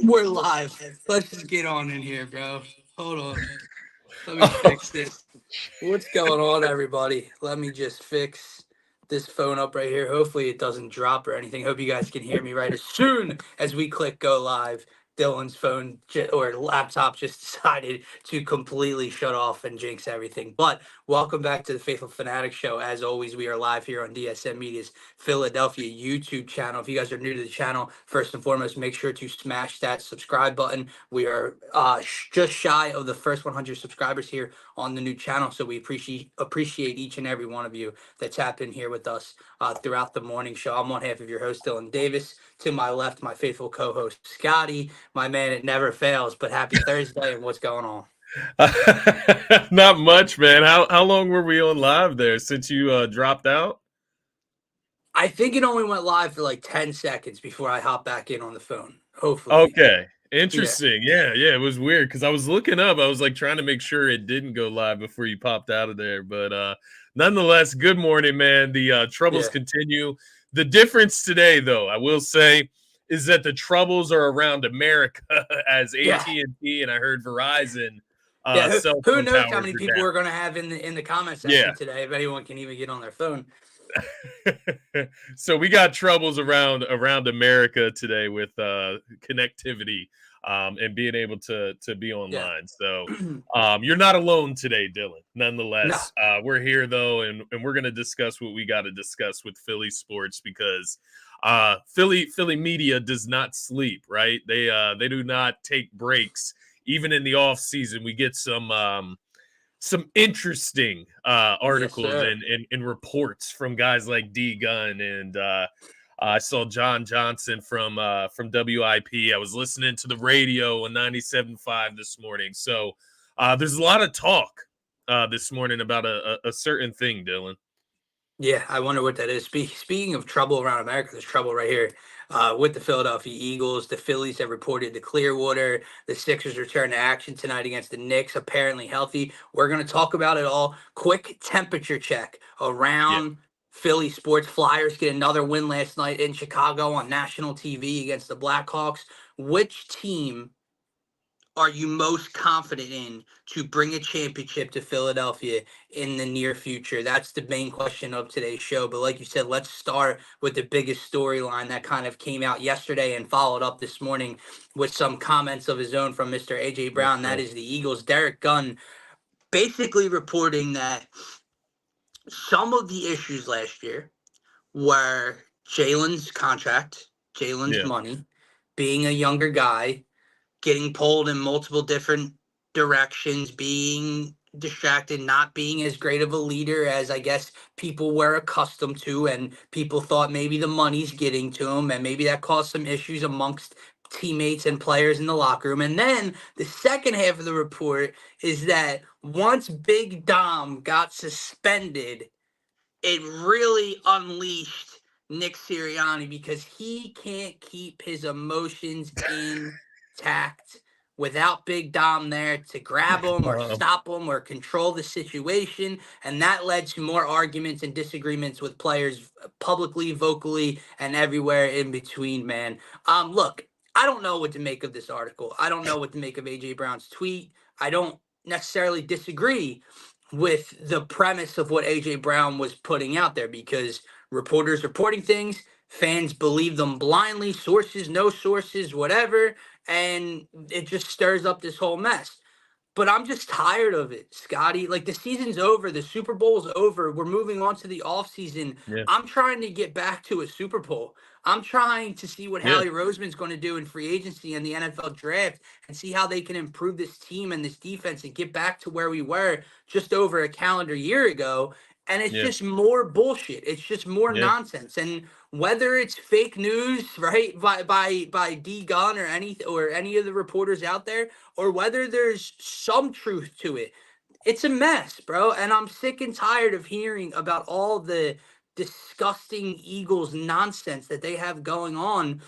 We're live. Let's just get on in here, bro. Hold on. Let me fix this. What's going on, everybody? Let me just fix this phone up right here. Hopefully it doesn't drop or anything. Hope you guys can hear me right as soon as we click go live. Dylan's phone or laptop just decided to completely shut off and jinx everything. But welcome back to the Faithful Phanatics show. As always, we are live here on DSM-Media's Philadelphia YouTube channel. If you guys are new to the channel, first and foremost, make sure to smash that subscribe button. We are just shy of the first 100 subscribers here on the new channel, so we appreciate each and every one of you that tapped in here with us throughout the morning show. I'm one half of your host, Dylan Davis. To my left, my faithful co-host, Scotty, my man. It never fails. But happy Thursday, and what's going on? Not much, man. How long were we on live there since you dropped out? I think it only went live for like 10 seconds before I hop back in on the phone. Hopefully. Okay. Interesting. Yeah. It was weird because I was looking up. I was like trying to make sure it didn't go live before you popped out of there. But nonetheless, good morning, man. The troubles continue. The difference today, though, I will say, is that the troubles are around America as AT&T and I heard Verizon. Who knows how many people we're going to have in the comment section today, if anyone can even get on their phone. So we got troubles around America today with connectivity and being able to be online. So you're not alone today, Dylan. Nonetheless, we're here though, and we're going to discuss what we got to discuss with Philly sports because Philly media does not sleep, right? They do not take breaks. Even in the off season, we get some interesting articles and reports from guys like D Gunn and I saw John Johnson from WIP. I was listening to the radio on 97.5 this morning. So there's a lot of talk this morning about a certain thing, Dylan. Yeah, I wonder what that is. Speaking of trouble around America, there's trouble right here with the Philadelphia Eagles. The Phillies have reported to Clearwater. The Sixers return to action tonight against the Knicks, apparently healthy. We're going to talk about it all. Quick temperature check around Philly sports. Flyers get another win last night in Chicago on national TV against the Blackhawks. Which team are you most confident in to bring a championship to Philadelphia in the near future? That's the main question of today's show. But like you said, let's start with the biggest storyline that kind of came out yesterday and followed up this morning with some comments of his own from Mr. A.J. Brown. That is the Eagles' Derek Gunn basically reporting that some of the issues last year were Jalen's contract, Jalen's money, being a younger guy, getting pulled in multiple different directions, being distracted, not being as great of a leader as I guess people were accustomed to, and people thought maybe the money's getting to him, and maybe that caused some issues amongst teammates and players in the locker room. And then the second half of the report is that once Big Dom got suspended, it really unleashed Nick Sirianni because he can't keep his emotions intact without Big Dom there to grab him or stop him or control the situation. And that led to more arguments and disagreements with players publicly, vocally, and everywhere in between, man. Look, I don't know what to make of this article. I don't know what to make of A.J. Brown's tweet. I don't necessarily disagree with the premise of what A.J. Brown was putting out there because reporters reporting things, fans believe them blindly, sources, no sources, whatever, and it just stirs up this whole mess. But I'm just tired of it, Scotty. Like, the season's over. The Super Bowl's over. We're moving on to the offseason. I'm trying to get back to a Super Bowl. I'm trying to see what Howie Roseman's going to do in free agency and the NFL draft and see how they can improve this team and this defense and get back to where we were just over a calendar year ago. And it's just more bullshit. It's just more nonsense. And whether it's fake news, right, by D Gunn or any of the reporters out there, or whether there's some truth to it, it's a mess, bro. And I'm sick and tired of hearing about all the disgusting Eagles nonsense that they have going on.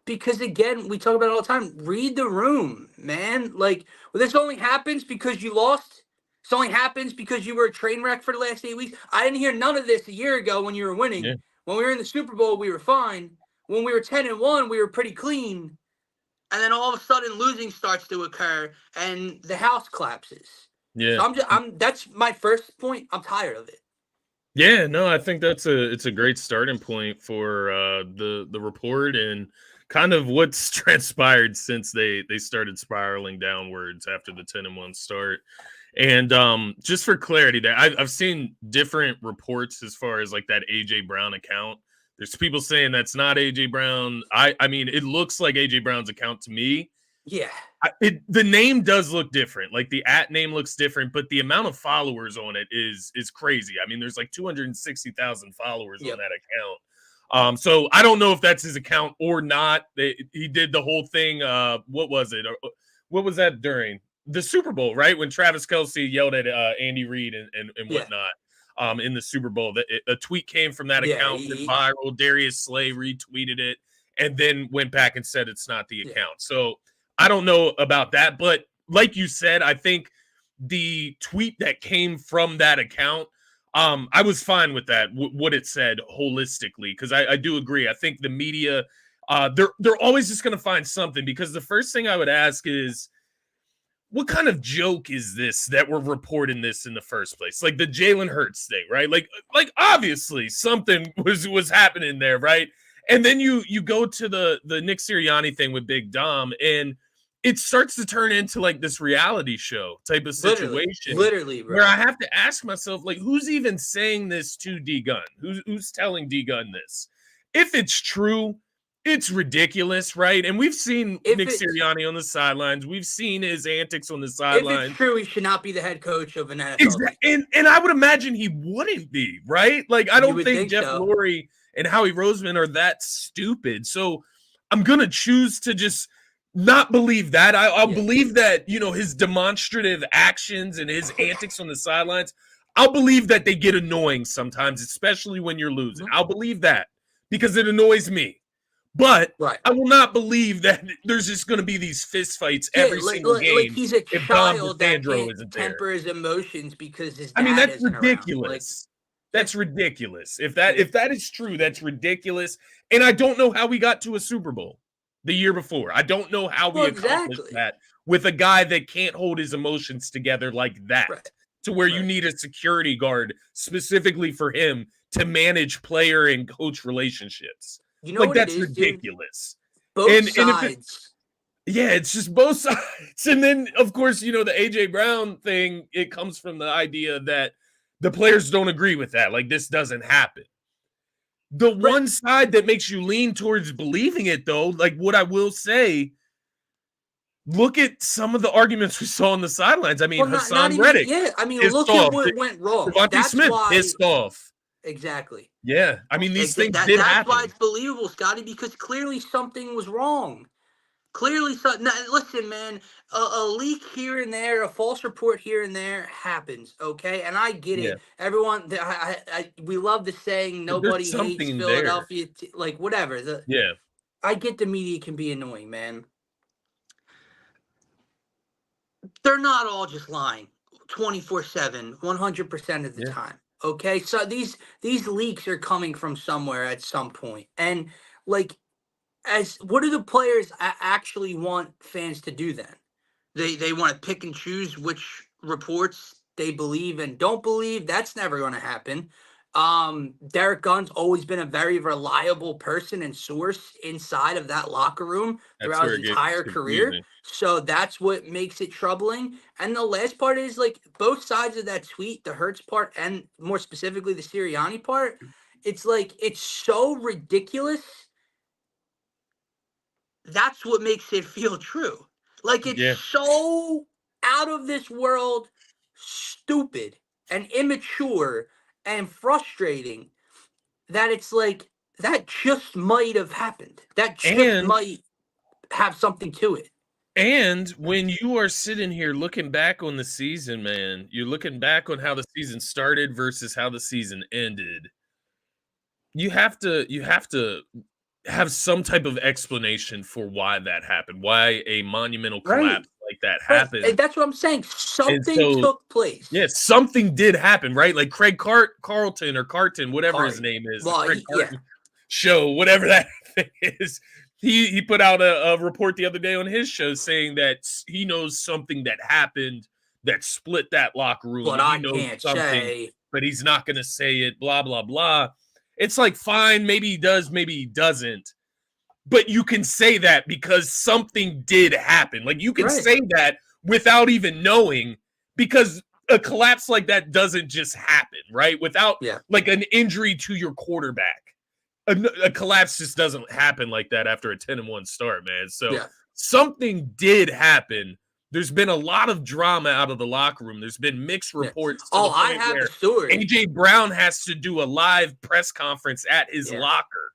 Because again, we talk about it all the time. Read the room, man. Like, this only happens because you lost. This only happens because you were a train wreck for the last 8 weeks. I didn't hear none of this a year ago when you were winning. When we were in the Super Bowl, we were fine. When we were 10-1, we were pretty clean. and then all of a sudden losing starts to occur, and the house collapses. Yeah. So that's my first point. I'm tired of it. Yeah, no, I think it's a great starting point for the report and kind of what's transpired since they started spiraling downwards after the 10-1 start. And just for clarity, there I've seen different reports as far as like that AJ Brown account. There's people saying that's not AJ Brown. I mean, it looks like AJ Brown's account to me. Yeah. The name does look different. Like the @ name looks different, but the amount of followers on it is crazy. I mean, there's like 260,000 followers on that account. So I don't know if that's his account or not. He did the whole thing. What was it? What was that during the Super Bowl? Right when Travis Kelce yelled at Andy Reid and whatnot in the Super Bowl. A tweet came from that account, went viral. Darius Slay retweeted it and then went back and said it's not the account. So I don't know about that, but like you said, I think the tweet that came from that account, I was fine with that, what it said holistically, because I do agree. I think the media, they're always just going to find something, because the first thing I would ask is, what kind of joke is this that we're reporting this in the first place? Like the Jalen Hurts thing, right? Like obviously something was happening there, right? And then you go to the Nick Sirianni thing with Big Dom, and it starts to turn into like this reality show type of situation. Literally, bro. Where I have to ask myself, like, who's even saying this to D Gun? Who's telling D Gun this? If it's true, it's ridiculous, right? And we've seen Nick Sirianni on the sidelines. We've seen his antics on the sidelines. If it's true, he should not be the head coach of an NFL team. And I would imagine he wouldn't be, right? Like, I don't think Jeff Lurie and Howie Roseman are that stupid. So I'm going to choose to just not believe that. I'll believe that, his demonstrative actions and his antics on the sidelines, I'll believe that they get annoying sometimes, especially when you're losing. I'll believe that because it annoys me. But I will not believe that there's just going to be these fist fights every single game. Like he's a child that can't temper his emotions because his dad that's ridiculous. That's ridiculous. If that is true, that's ridiculous. And I don't know how we got to a Super Bowl the year before. I don't know how we accomplished that with a guy that can't hold his emotions together like that, to where you need a security guard specifically for him to manage player and coach relationships. Like, that's ridiculous. Both sides. It's just both sides. And then, of course, the AJ Brown thing, it comes from the idea that the players don't agree with that. Like, this doesn't happen. The one side that makes you lean towards believing it, though, like what I will say, look at some of the arguments we saw on the sidelines. I mean, Hassan Reddick. Look at what went wrong. Devontae Smith pissed off. Exactly. Yeah. I mean, these things did happen. That's why it's believable, Scotty, because clearly something was wrong. Clearly, listen, man, a leak here and there, a false report here and there happens, okay? And I get it. Everyone, we love the saying, nobody hates Philadelphia, like whatever. I get the media can be annoying, man. They're not all just lying 24/7, 100% of the time, okay? So these leaks are coming from somewhere at some point. And, like, what do the players actually want fans to do then? They want to pick and choose which reports they believe and don't believe. That's never going to happen. Derek Gunn's always been a very reliable person and source inside of that locker room throughout his entire career. So that's what makes it troubling. And the last part is, like, both sides of that tweet, the Hurts part and more specifically the Sirianni part, it's like, it's so ridiculous. That's what makes it feel true. Like, it's so out of this world, stupid and immature and frustrating that it's like, that just might have happened. That just might have something to it. And when you are sitting here looking back on the season, man, you're looking back on how the season started versus how the season ended. You have to have some type of explanation for why that happened, why a monumental collapse like that happened. And that's what I'm saying. Something took place. Yes, something did happen, right? Like Craig Carlton or Carton, whatever his name is. Craig Carton show, whatever that thing is. He put out a report the other day on his show saying that he knows something that happened that split that locker room, But and he I knows can't something, say. but he's not going to say it. Blah blah blah. It's like, fine, maybe he does, maybe he doesn't. But you can say that because something did happen. Like, you can Right. say that without even knowing, because a collapse like that doesn't just happen, right? Without like an injury to your quarterback. A collapse just doesn't happen like that after a 10-1 start, man. So something did happen. There's been a lot of drama out of the locker room. There's been mixed reports to the I point have where the story. AJ Brown has to do a live press conference at his locker.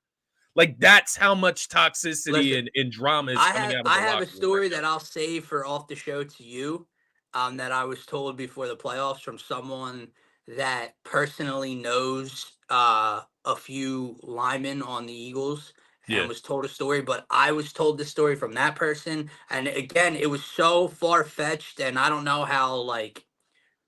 Like, that's how much toxicity and drama is coming out of the locker room. I have a story right that I'll save for off the show to you, that I was told before the playoffs from someone that personally knows a few linemen on the Eagles, and was told a story. But I was told the story from that person, and again, it was so far fetched, and I don't know how like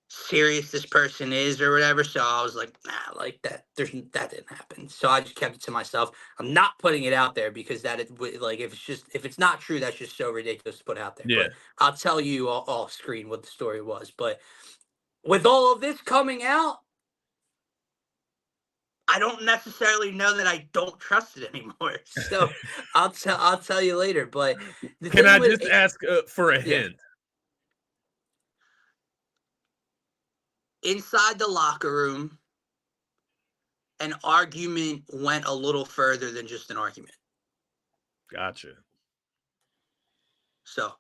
serious this person is or whatever. So I was like, nah, like that. That didn't happen. So I just kept it to myself. I'm not putting it out there because like if it's not true, that's just so ridiculous to put out there. But I'll tell you off screen what the story was. But with all of this coming out, I don't necessarily know that I don't trust it anymore. So I'll tell you later. But can I just ask for a hint? Inside the locker room, an argument went a little further than just an argument. Gotcha. So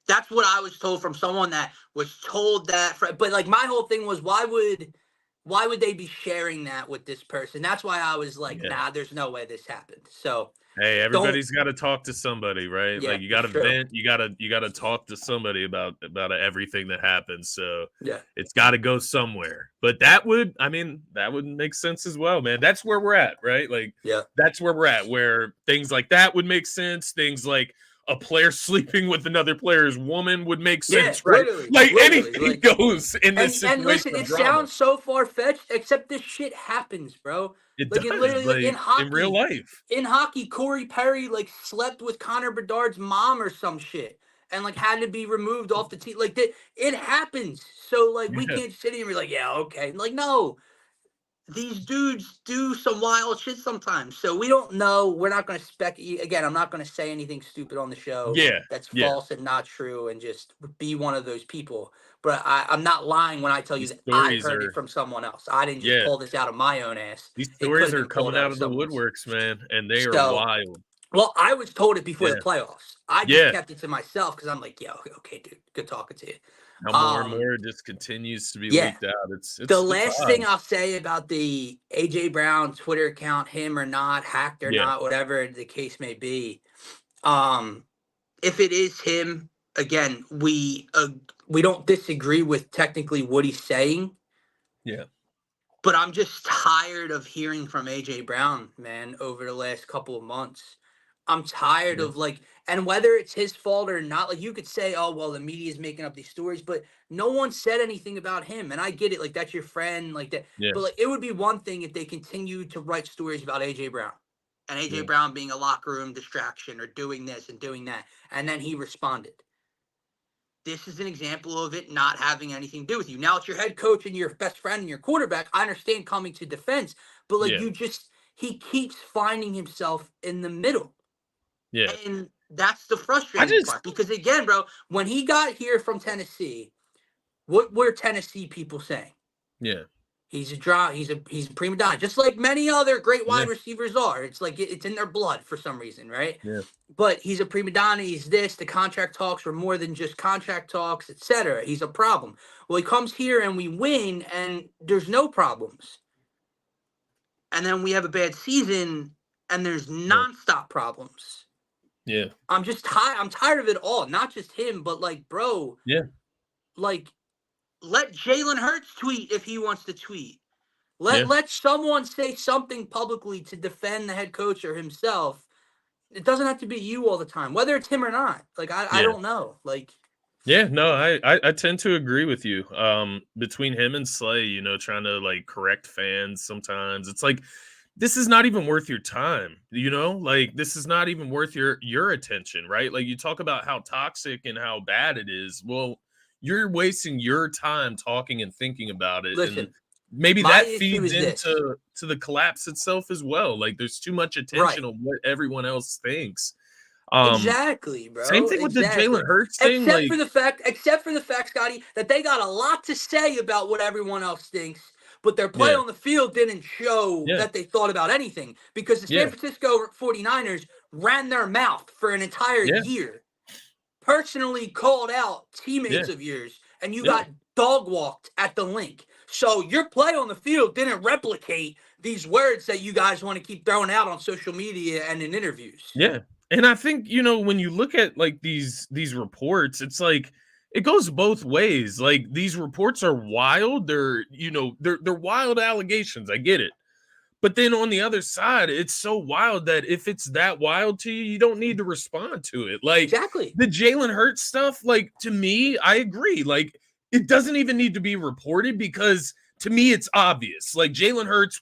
that's what I was told from someone that was told that. But like my whole thing was, why would they be sharing that with this person? That's why I was like, nah, there's no way this happened. So hey, everybody's got to talk to somebody, right? Yeah, like, you got to vent, you got to talk to somebody about everything that happens. So it's got to go somewhere. But that would make sense as well, man. That's where we're at, right? Like, that's where we're at, where things like that would make sense. Things like a player sleeping with another player's woman would make sense, right? Literally, anything goes in this situation. And listen, it sounds so far fetched, except this shit happens, bro. It does, literally, in hockey, in real life. In hockey, Corey Perry like slept with Connor Bedard's mom or some shit, and like had to be removed off the team. Like it happens. So like we can't sit here and be like, yeah, okay. Like, no, these dudes do some wild shit sometimes. So we don't know. We're not going to speculate. Again, I'm not going to say anything stupid on the show. That's false and not true, and just be one of those people. But I'm not lying when I tell you that I heard it from someone else. I didn't just pull this out of my own ass. These stories are coming out of the woodworks, man, and they are wild. Well, I was told it before the playoffs. I just kept it to myself because I'm like, yeah, okay, dude, good talking to you. Now more and more it just continues to be leaked out. It's the last thing I'll say about the AJ Brown Twitter account, him or not, hacked or not, whatever the case may be. If it is him, again, we don't disagree with technically what he's saying. Yeah. But I'm just tired of hearing from AJ Brown, man, over the last couple of months. I'm tired of like, and whether it's his fault or not, like you could say, oh, well, the media is making up these stories, but no one said anything about him. And I get it. Like, that's your friend, like that. But like, it would be one thing if they continued to write stories about AJ Brown and AJ Brown being a locker room distraction or doing this and doing that. And then he responded. This is an example of it not having anything to do with you. Now it's your head coach and your best friend and your quarterback. I understand coming to defense, but like he keeps finding himself in the middle. Yeah. And that's the frustrating part. Because again, bro, when he got here from Tennessee, what were Tennessee people saying? Yeah. He's a prima donna, just like many other great wide receivers are. It's like it's in their blood for some reason, right? Yeah. But he's a prima donna. He's this. The contract talks were more than just contract talks, etc. He's a problem. Well, he comes here and we win, and there's no problems. And then we have a bad season, and there's nonstop problems. Yeah. I'm just tired. I'm tired of it all. Not just him, but like, bro. Yeah. Like, let Jalen Hurts tweet if he wants to tweet. Let someone say something publicly to defend the head coach or himself. It doesn't have to be you all the time, whether it's him or not. Like, I don't know. Like, yeah, no, I tend to agree with you. Between him and Slay, trying to like correct fans sometimes. It's like this is not even worth your time, like this is not even worth your attention, right? Like you talk about how toxic and how bad it is. Well, you're wasting your time talking and thinking about it, and Listen, maybe my that issue feeds is this. into the collapse itself as well. Like there's too much attention Right. on what everyone else thinks. Exactly, Same bro. thing with the Jalen Exactly. Hurts thing. Like, Except for the fact, Scotty, that they got a lot to say about what everyone else thinks, but their play yeah, on the field didn't show yeah, that they thought about anything because the San yeah, Francisco 49ers ran their mouth for an entire yeah, year, personally called out yeah, teammates of yours, and you yeah, got dog walked at the link. So your play on the field didn't replicate these words that you guys want to keep throwing out on social media and in interviews. yeah. And I think, when you look at like these reports, it's like it goes both ways. Like these reports are wild. They're wild allegations. I get it. But then on the other side, it's so wild that if it's that wild to you, you don't need to respond to it. Like Exactly. the Jalen Hurts stuff, like to me, I agree. Like it doesn't even need to be reported because to me, it's obvious. Like Jalen Hurts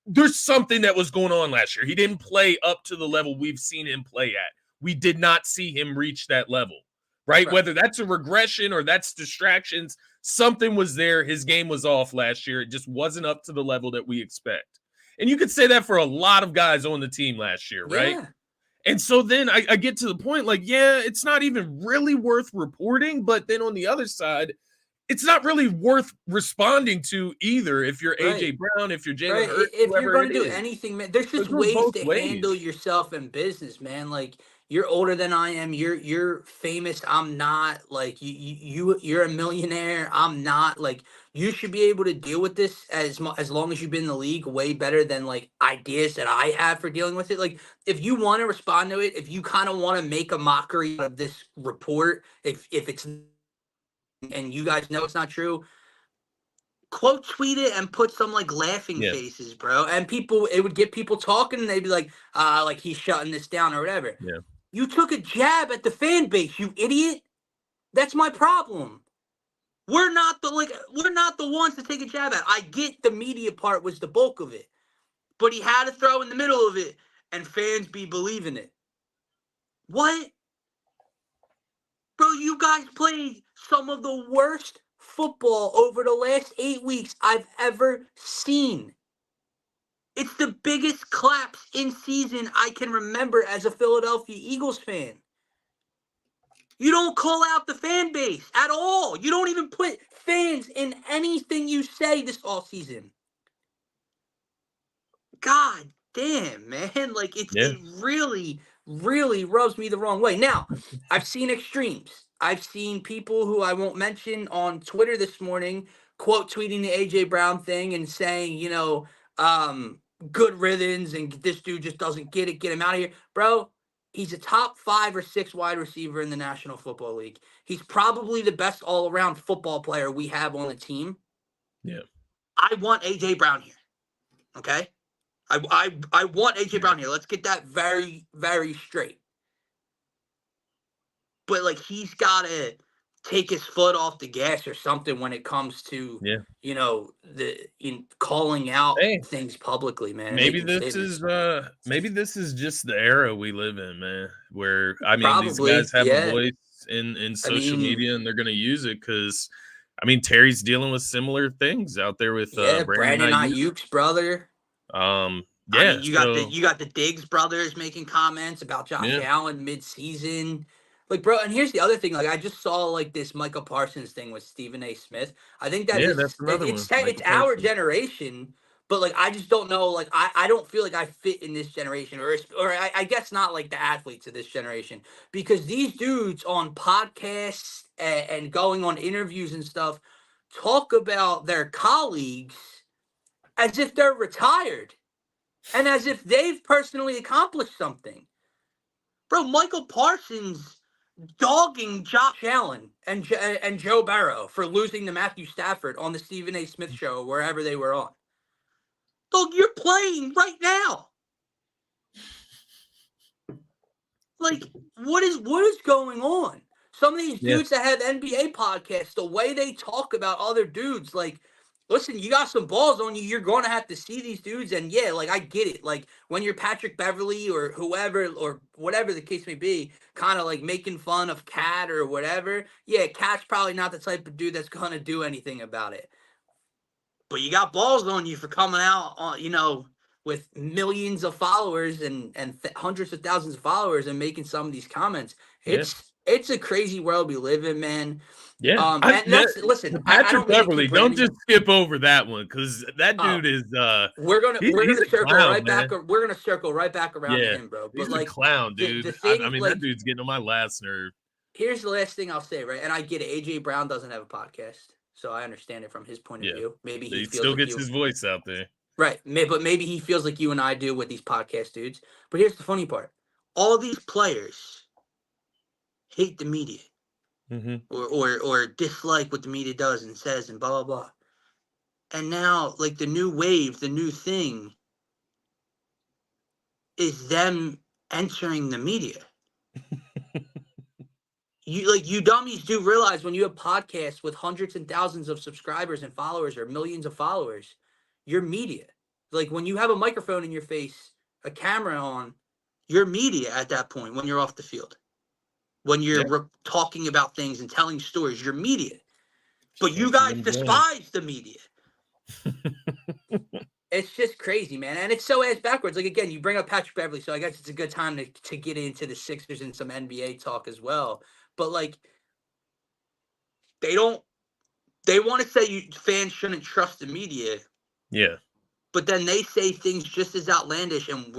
there's something that was going on last year. He didn't play up to the level we've seen him play at. We did not see him reach that level, right? Whether that's a regression or that's distractions, something was there. His game was off last year. It just wasn't up to the level that we expect. And you could say that for a lot of guys on the team last year, right? Yeah. And so then I get to the point like, yeah, it's not even really worth reporting. But then on the other side, it's not really worth responding to either if you're Right. AJ Brown, if you're Jalen Right. Hurts, If you're whoever going it to do is. anything, man, there's It just goes ways both to handle ways. yourself in business, man. Like you're older than I am. You're famous. I'm not. Like you're a millionaire. I'm not. Like you should be able to deal with this as long as you've been in the league way better than like ideas that I have for dealing with it. Like if you want to respond to it, if you kind of want to make a mockery of this report, if it's and you guys know it's not true, quote tweet it and put some like laughing Yeah. faces, bro. And it would get people talking and they'd be like he's shutting this down or whatever. Yeah. You took a jab at the fan base, you idiot. That's my problem. We're not the ones to take a jab at. I get the media part was the bulk of it, but he had to throw in the middle of it and fans be believing it. What? Bro, you guys played some of the worst football over the last 8 weeks I've ever seen. It's the biggest collapse in season I can remember as a Philadelphia Eagles fan. You don't call out the fan base at all. You don't even put fans in anything you say this all season. God damn, man. Like it really, really rubs me the wrong way. Now, I've seen extremes. I've seen people who I won't mention on Twitter this morning quote tweeting the AJ Brown thing and saying, good riddance and this dude just doesn't get it. Get him out of here. Bro, he's a top 5 or 6 wide receiver in the National Football League. He's probably the best all-around football player we have on the team. Yeah. I want AJ Brown here. Okay? I want AJ Brown here. Let's get that very, very straight. But like he's gotta take his foot off the gas or something when it comes to calling out things publicly, man. Maybe this is just the era we live in, man. Where these guys have a voice in social media and they're gonna use it because Terry's dealing with similar things out there with Brandon Ayuk's brother. You got the Diggs brothers making comments about Josh Allen mid-season. Like, bro, and here's the other thing. Like, I just saw like this Michael Parsons thing with Stephen A. Smith. I think that's another one. It's our generation, but like I just don't know. Like, I don't feel like I fit in this generation, or I guess not like the athletes of this generation, because these dudes on podcasts and going on interviews and stuff talk about their colleagues as if they're retired. And as if they've personally accomplished something. Bro, Michael Parsons dogging Josh Allen and Joe Burrow for losing to Matthew Stafford on the Stephen A. Smith show, wherever they were on. Dog, you're playing right now. Like, what is going on? Some of these dudes that have NBA podcasts, the way they talk about other dudes, like, listen, you got some balls on you. You're going to have to see these dudes. And yeah, like, I get it. Like, when you're Patrick Beverley or whoever or whatever the case may be, kind of like making fun of Cat or whatever. Yeah, Cat's probably not the type of dude that's going to do anything about it. But you got balls on you for coming out on, with millions of followers and hundreds of thousands of followers and making some of these comments. It's a crazy world we live in, man. Yeah, And that's listen. I Patrick don't mean to Beverley. keep Don't ranting. just skip over that one because that dude is. We're gonna circle clown, right man. back. We're gonna circle right back around to him, bro. But He's like a clown, dude. the thing, I mean, like, that dude's getting on my last nerve. Here's the last thing I'll say, right? And I get it. AJ Brown doesn't have a podcast, so I understand it from his point of view. Maybe he still gets his voice out there, right? But maybe he feels like you and I do with these podcast dudes. But here's the funny part: all these players hate the media. Or dislike what the media does and says and blah, blah, blah. And now, like, the new wave, the new thing is them entering the media. You dummies do realize when you have podcasts with hundreds and thousands of subscribers and followers or millions of followers, you're media. Like, when you have a microphone in your face, a camera on, you're media at that point when you're off the field. When you're talking about things and telling stories, you're media. But you guys despise the media. It's just crazy, man. And it's so ass backwards. Like, again, you bring up Patrick Beverley, so I guess it's a good time to get into the Sixers and some NBA talk as well. But, like, they want to say fans shouldn't trust the media. Yeah. But then they say things just as outlandish, and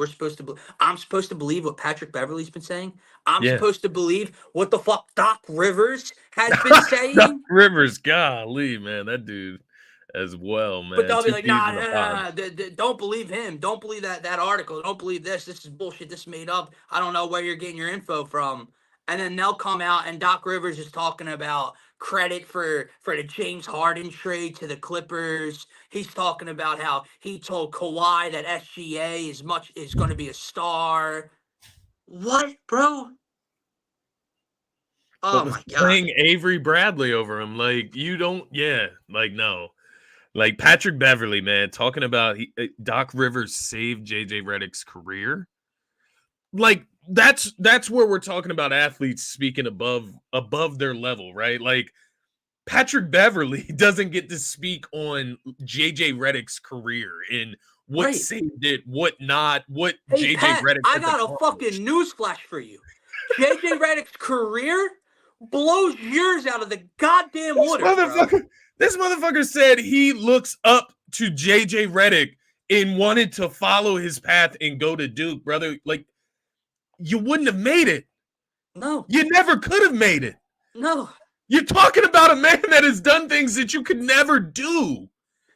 I'm supposed to believe what Patrick Beverley's been saying. I'm supposed to believe what the fuck Doc Rivers has been saying. Doc Rivers, golly, man, that dude as well, man. But they'll be like, nah, don't believe him. Don't believe that article. Don't believe this. This is bullshit. This is made up. I don't know where you're getting your info from. And then they'll come out, and Doc Rivers is talking about credit for the James Harden trade to the Clippers. He's talking about how he told Kawhi that SGA is going to be a star. What, bro? Oh my God! Playing Avery Bradley over him, like no, like Patrick Beverley, man, talking about Doc Rivers saved JJ Redick's career. Like that's where we're talking about athletes speaking above their level, right? Like Patrick Beverley doesn't get to speak on JJ Redick's career and what saved it, what not, what JJ Redick. I got a fucking newsflash for you. JJ Redick's career blows yours out of the goddamn water. This motherfucker said he looks up to JJ Redick and wanted to follow his path and go to Duke, brother. Like, you wouldn't have made it. No. You never could have made it. No. You're talking about a man that has done things that you could never do.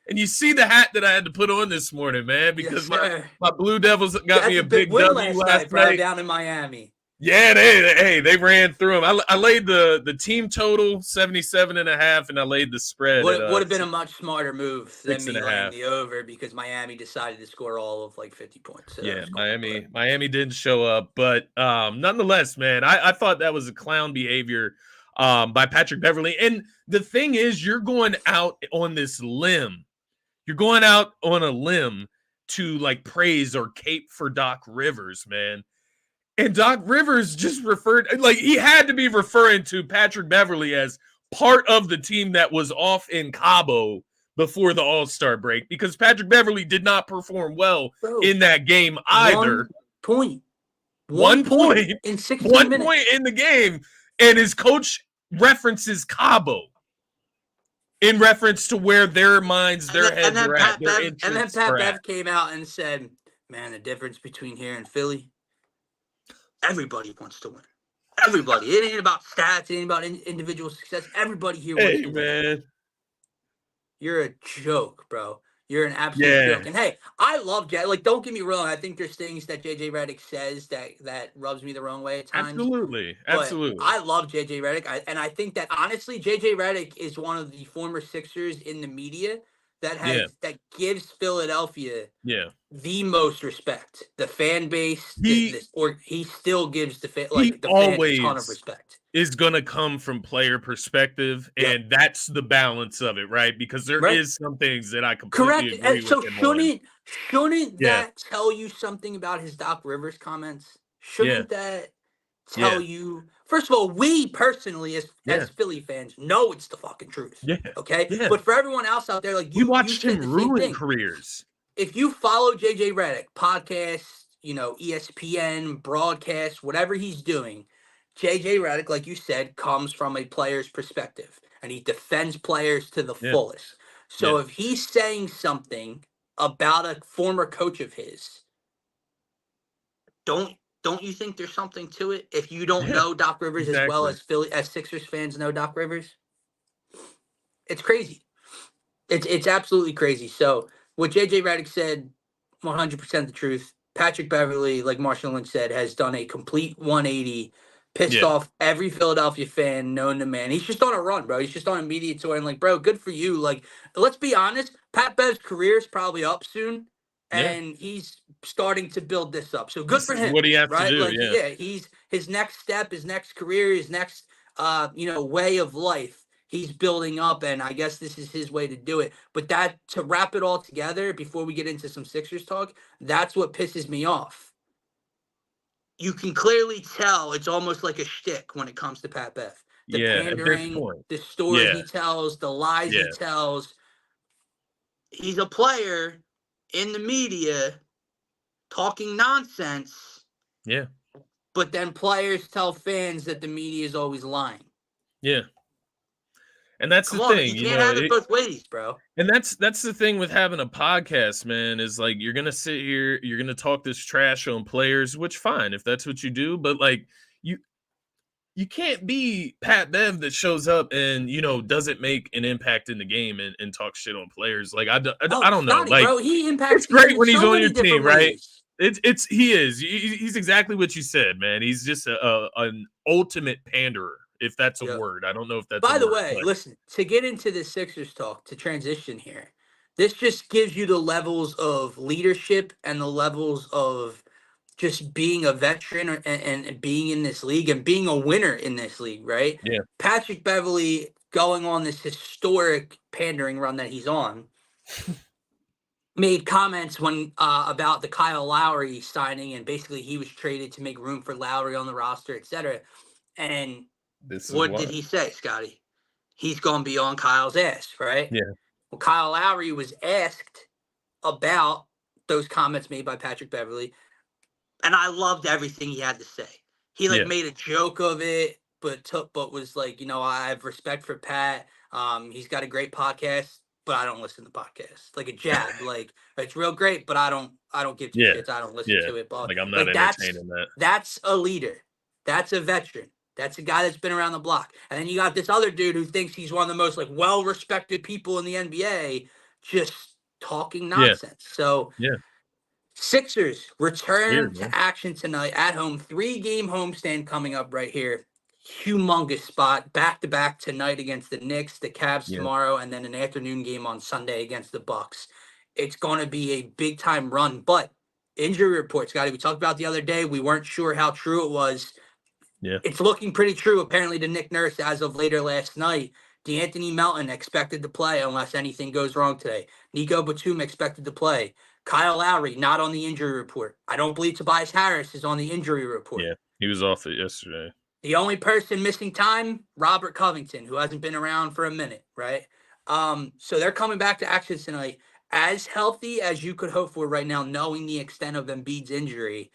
And you see the hat that I had to put on this morning, man, because my Blue Devils got me a big W last night down in Miami. Yeah, they ran through them. I laid the team total 77.5, and I laid the spread. Would have been a much smarter move than me laying the over because Miami decided to score all of like 50 points. So yeah, Miami didn't show up, but nonetheless, man, I thought that was a clown behavior by Patrick Beverley. And the thing is, you're going out on this limb. You're going out on a limb to like praise or cape for Doc Rivers, man. And Doc Rivers just he had to be referring to Patrick Beverley as part of the team that was off in Cabo before the All-Star break because Patrick Beverley did not perform well in that game either. 1 point in 16 minutes. 1 point in the game, and his coach references Cabo in reference to where their heads are at. And then Pat Bev came out and said, man, the difference between here and Philly, everybody wants to win. Everybody. It ain't about stats. It ain't about individual success. Everybody here wants to win. You're a joke, bro. You're an absolute joke. And hey, I love JJ. Like, don't get me wrong. I think there's things that JJ Redick says that rubs me the wrong way at times. Absolutely. I love JJ Redick. And I think that honestly, JJ Redick is one of the former Sixers in the media that gives Philadelphia the most respect. The fan base, he still gives the fans a ton of respect. is going to come from player perspective, Yep. and that's the balance of it, right? Because there Right. is some things that I completely Correct. agree with So him on. shouldn't Yeah, that tell you something about his Doc Rivers comments? yeah, Shouldn't that tell yeah, you? First of all, we personally yeah, as Philly fans know it's the fucking truth. yeah, Okay, yeah. but for everyone else out there, like We you watched him said the same ruin thing. careers. If you follow JJ Redick podcast, ESPN broadcast, whatever he's doing, JJ Redick, like you said, comes from a player's perspective, and he defends players to the Yeah, fullest. yeah, So if he's saying something about a former coach of his, don't don't you think there's something to it? If you don't yeah, know Doc Rivers as well exactly. as Sixers fans know Doc Rivers, it's crazy. It's absolutely crazy. So what JJ Redick said, 100% the truth. Patrick Beverly, like Marshall Lynch said, has done a complete 180, pissed Yeah, off every Philadelphia fan known to man. He's just on a run, bro. He's just on a media tour, and like, bro, good for you. Like, let's be honest, Pat Bev's career is probably up soon, yeah. and he's starting to build this up. So good This for is him, what he has to right? do. Like, Yeah, yeah, he's his next step, his next career, his next way of life he's building up, and I guess this is his way to do it. But that, to wrap it all together before we get into some Sixers talk, that's what pisses me off. You can clearly tell it's almost like a shtick when it comes to Pat Bev. The yeah. At this pandering, point, the story yeah, he tells, the lies he yeah, tells. He's a player in the media talking nonsense, yeah, but then players tell fans that the media is always lying. yeah. And that's the Come on, thing, you can't have it both ways, bro. and that's the thing with having a podcast, man, is like you're gonna sit here, you're gonna talk this trash on players, which fine if that's what you do, but like you you can't be Pat Bev that shows up and doesn't make an impact in the game and talk shit on players. Like Oh, I don't know. Scotty, Like bro, he impacts it's the game great in when he's so on many your team, different right? ways. He's exactly what you said, man. He's just an ultimate panderer, if that's a Yeah. word. I don't know if that's a By the word, way, but listen, to get into the Sixers talk, to transition here, this just gives you the levels of leadership and the levels of just being a veteran and being in this league and being a winner in this league, right? yeah, Patrick Beverly going on this historic pandering run that he's on made comments when about the Kyle Lowry signing, and basically he was traded to make room for Lowry on the roster, etc. And this is what did why. he say, Scotty? He's going to be on Kyle's ass, right? Yeah, Well, Kyle Lowry was asked about those comments made by Patrick Beverly, and I loved everything he had to say. He like yeah, made a joke of it, but was like, I have respect for Pat. He's got a great podcast, but I don't listen to podcasts. Like a jab, like it's real great, but I don't give two yeah, shits. I don't listen yeah. to it. But Like I'm not like entertaining that. that's a leader. That's a veteran. That's a guy that's been around the block. And then you got this other dude who thinks he's one of the most like well-respected people in the NBA, just talking Yeah, nonsense. So yeah. Sixers It's return weird, to man. action tonight at home. 3-game homestand coming up right here. Humongous spot. Back to back tonight against the Knicks, the Cavs Yeah, tomorrow, and then an afternoon game on Sunday against the Bucks. It's going to be a big time run, but injury report, Scotty. We talked about the other day. We weren't sure how true it was. yeah, It's looking pretty true, apparently, to Nick Nurse as of later last night. DeAnthony Melton expected to play unless anything goes wrong today. Nico Batum expected to play. Kyle Lowry not on the injury report. I don't believe Tobias Harris is on the injury report. yeah. He was off it yesterday. The only person missing time, Robert Covington, who hasn't been around for a minute, right? So they're coming back to action tonight, as healthy as you could hope for right now, knowing the extent of Embiid's injury.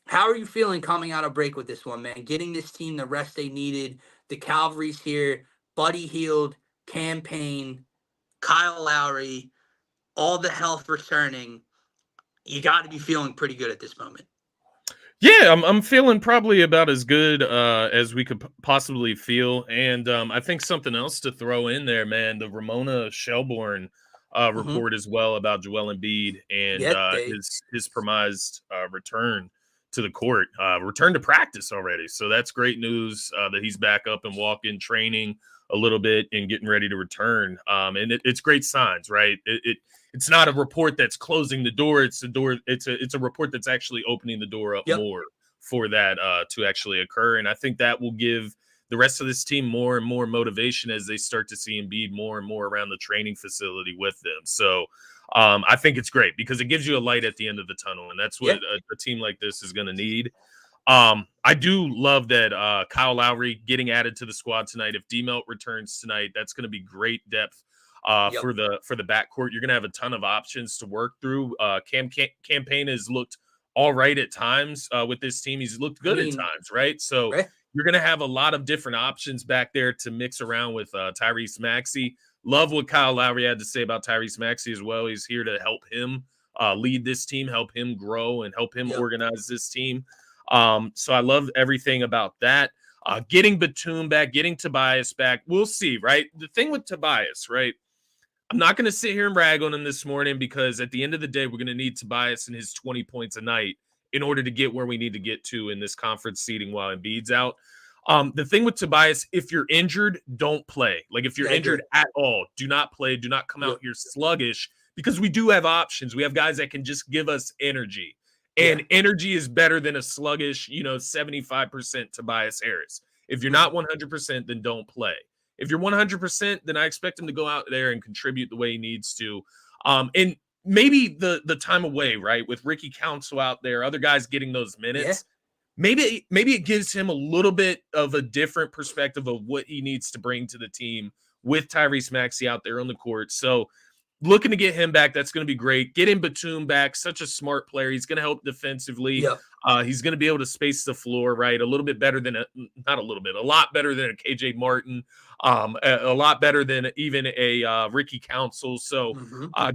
How are you feeling coming out of break with this one, man? Getting this team the rest they needed. The Calvary's here. Buddy Hield, campaign, Kyle Lowry, all the health returning. You got to be feeling pretty good at this moment. Yeah, I'm feeling probably about as good as we could possibly feel, and I think something else to throw in there, man. The Ramona Shelbourne report as well about Joel Embiid and Yet they. his premised return to the court, return to practice already. So that's great news that he's back up and walking, training a little bit, and getting ready to return. And it's great signs, right? It's not a report that's closing the door. It's a door. It's a report that's actually opening the door up Yep. more for that to actually occur. And I think that will give the rest of this team more and more motivation as they start to see Embiid more and more around the training facility with them. So I think it's great because it gives you a light at the end of the tunnel, and that's what a team like this is going to need. I do love that Kyle Lowry getting added to the squad tonight. If D-Melt returns tonight, that's going to be great depth for the backcourt. You're going to have a ton of options to work through. Campaign has looked all right at times with this team. He's looked good at times, right? So you're going to have a lot of different options back there to mix around with Tyrese Maxey. Love what Kyle Lowry had to say about Tyrese Maxey as well. He's here to help him lead this team, help him grow, and help him organize this team. So I love everything about that. Getting Batum back, getting Tobias back. We'll see, right? The thing with Tobias, right? I'm not going to sit here and rag on him this morning because at the end of the day, we're going to need Tobias and his 20 points a night in order to get where we need to get to in this conference seating while Embiid's out. The thing with Tobias, if you're injured, don't play. Like if you're injured at all, do not play. Do not come out here sluggish because we do have options. We have guys that can just give us energy. And energy is better than a sluggish, 75% Tobias Harris. If you're not 100%, then don't play. If you're 100%, then I expect him to go out there and contribute the way he needs to. And maybe the time away, right, with Ricky Council out there, other guys getting those minutes, maybe it gives him a little bit of a different perspective of what he needs to bring to the team with Tyrese Maxey out there on the court. So looking to get him back, that's going to be great. Getting Batum back, such a smart player. He's going to help defensively. He's going to be able to space the floor, right? A little bit better than a lot better than a KJ Martin, a lot better than even a Ricky Council. So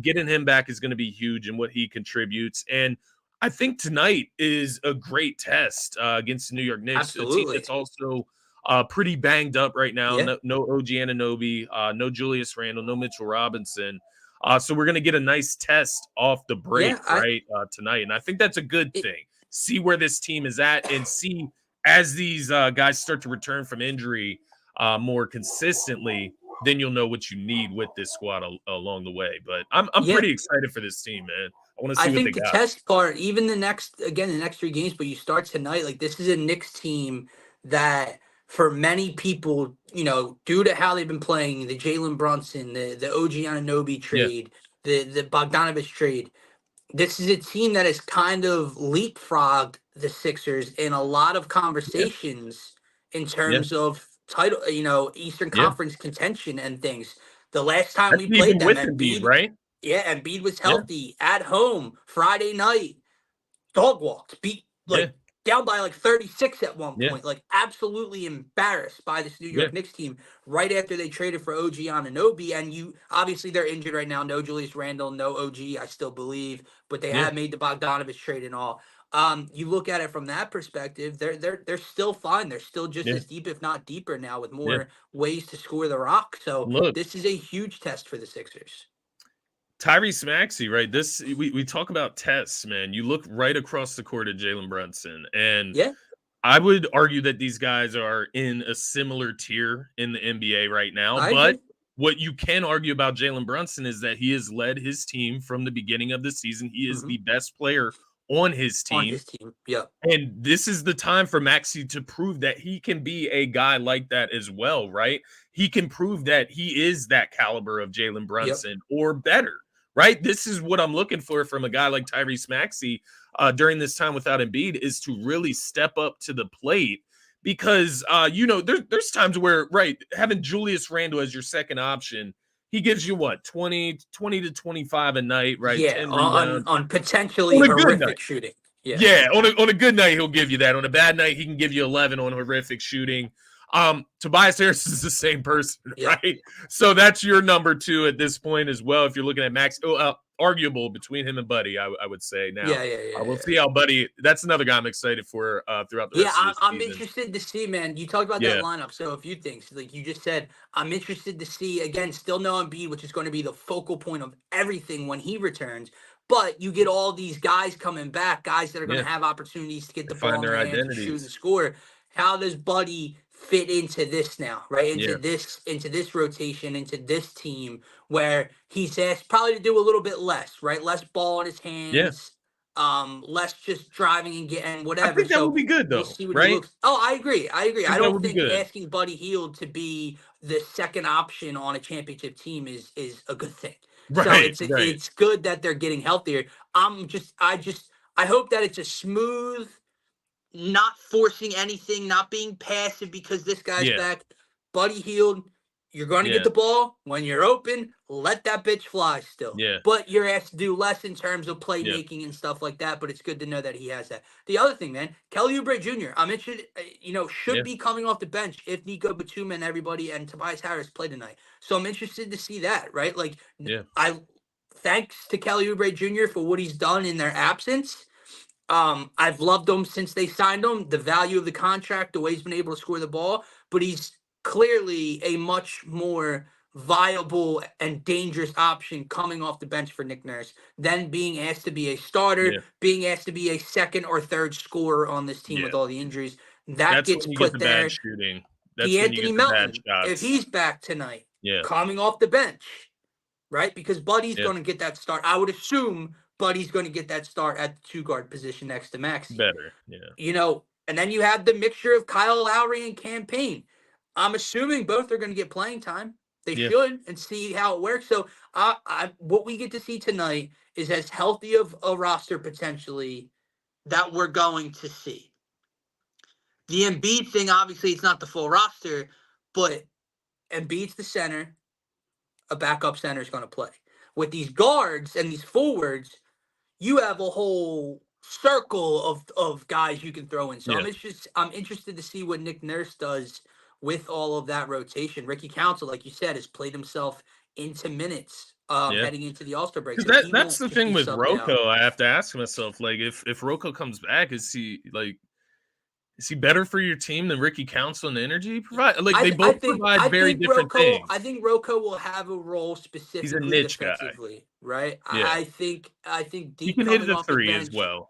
getting him back is going to be huge in what he contributes. And I think tonight is a great test against the New York Knicks. Absolutely. A team that's also pretty banged up right now. No OG Anunoby, no Julius Randle, no Mitchell Robinson. So we're going to get a nice test off the break, tonight. And I think that's a good thing. See where this team is at and see as these guys start to return from injury more consistently, then you'll know what you need with this squad along the way. But I'm pretty excited for this team, man. I want to see what they got. I think the test part, even the next 3 games, but you start tonight, like this is a Knicks team that for many people, due to how they've been playing, the Jalen Brunson, the OG Anunoby trade, the Bogdanovich trade, this is a team that has kind of leapfrogged the Sixers in a lot of conversations in terms of title, Eastern Conference contention and things. The last time we played them, Embiid, right? Yeah, Embiid was healthy at home Friday night. Dog walked, beat down by 36 at one point, absolutely embarrassed by this New York Knicks team right after they traded for OG Anunoby. And obviously they're injured right now. No Julius Randle, no OG, I still believe, but they have made the Bogdanovich trade and all. You look at it from that perspective, they're still fine. They're still just as deep, if not deeper now, with more ways to score the rock. So this is a huge test for the Sixers. Tyrese Maxey, right? We talk about tests, man. You look right across the court at Jalen Brunson, and I would argue that these guys are in a similar tier in the NBA right now. But what you can argue about Jalen Brunson is that he has led his team from the beginning of the season. He is the best player on his team. And this is the time for Maxey to prove that he can be a guy like that as well, right? He can prove that he is that caliber of Jalen Brunson or better. Right? This is what I'm looking for from a guy like Tyrese Maxey during this time without Embiid, is to really step up to the plate because, there's times where, having Julius Randle as your second option, he gives you what, 20 to 25 a night, right? Yeah, on potentially horrific shooting. On a good night, he'll give you that. On a bad night, he can give you 11 on horrific shooting. Tobias Harris is the same person, right? So that's your number 2 at this point as well. If you're looking at Max, arguable between him and Buddy, I would say now. We'll see how Buddy. That's another guy I'm excited for throughout the rest of the season. I'm interested to see, man. You talked about that lineup, so a few things. Like you just said, I'm interested to see again. Still no Embiid, which is going to be the focal point of everything when he returns. But you get all these guys coming back, guys that are going to have opportunities to get the ball in their hands and shoot and score. How does Buddy fit into this now, right? Into this rotation, into this team where he's asked probably to do a little bit less, right? Less ball in his hands, less just driving and getting I whatever. think that would So be good, we'll though, see what he right? looks. Oh, I agree. I agree. I I think that don't would be think good. asking Buddy Hield to be the second option on a championship team is a good thing. So Right, right. it's good that they're getting healthier. I hope that it's a smooth, not forcing anything, not being passive because this guy's Yeah, back. Buddy Hield, you're going to get yeah, the ball when you're open. Let that bitch fly still. yeah, But you're asked to do less in terms of yeah, playmaking and stuff like that. But it's good to know that he has that. The other thing, man, Kelly Oubre Jr. I'm interested. Should yeah, be coming off the bench if Nico Batum and everybody and Tobias Harris play tonight. So I'm interested to see that. Right, like yeah, I thanks to Kelly Oubre Jr. for what he's done in their absence. I've loved him since they signed him. The value of the contract, the way he's been able to score the ball, but he's clearly a much more viable and dangerous option coming off the bench for Nick Nurse than being asked to be a starter, yeah, being asked to be a second or third scorer on this team yeah. with all the injuries. That That's gets when you get the put bad there. shooting. That's when you D'Anthony get the bad Melton, if shots. he's back tonight, Yeah, coming off the bench, right? Because Buddy's yeah, going to get that start. I would assume Buddy's going to get that start at the two guard position next to Maxey. better. Yeah, And then you have the mixture of Kyle Lowry and Campaign. I'm assuming both are going to get playing time. They yeah, should, and see how it works. So, what we get to see tonight is as healthy of a roster potentially that we're going to see. The Embiid thing, obviously, it's not the full roster, but Embiid's the center. A backup center is going to play. With these guards and these forwards, you have a whole circle of guys you can throw in. So yeah, I'm interested to see what Nick Nurse does with all of that rotation. Ricky Council, like you said, has played himself into minutes yeah. heading into the All-Star break. Because So he that's won't the just thing be with subbed out. Rocco. I have to ask myself, like, if Rocco comes back, is he better for your team than Ricky Council and the energy he provide? Like, they both provide very different things. I think Rocco will have a role He's a specifically niche guy. defensively, right? Yeah, I think he deep can hit coming the off the three as bench. well.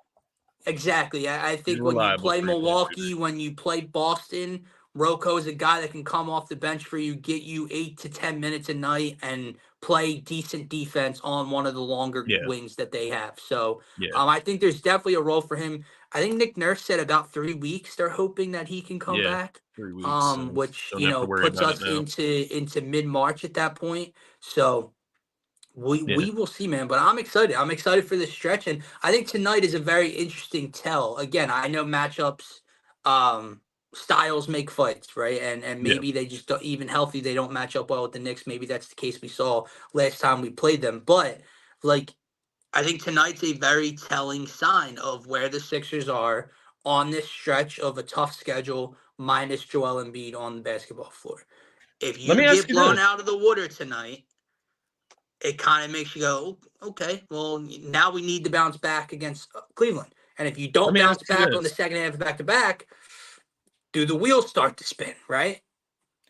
Exactly. I He's a think when you reliable play three-point shooter. Milwaukee, when you play Boston, Rocco is a guy that can come off the bench for you, get you 8 to 10 minutes a night, and play decent defense on one of the longer Yeah, wings that they have. So yeah, I think there's definitely a role for him. I think Nick Nurse said about 3 weeks they're hoping that he can come yeah. back. 3 weeks. So Which don't have to worry puts about it us now. into mid-March at that point. So Yeah, we will see, man. But I'm excited. I'm excited for this stretch, and I think tonight is a very interesting tell. Again, I know matchups, styles make fights, right? And yeah. maybe they just don't, even healthy, they don't match up well with the Knicks. Maybe that's the case we saw last time we played them. But like, I think tonight's a very telling sign of where the Sixers are on this stretch of a tough schedule, minus Joel Embiid on the basketball floor. If Let you me ask get you blown this. out of the water tonight, it kind of makes you go, okay, well, now we need to bounce back against Cleveland. And if you Let don't me ask bounce you back on the this. second half of back to back, do the wheels start to spin, right?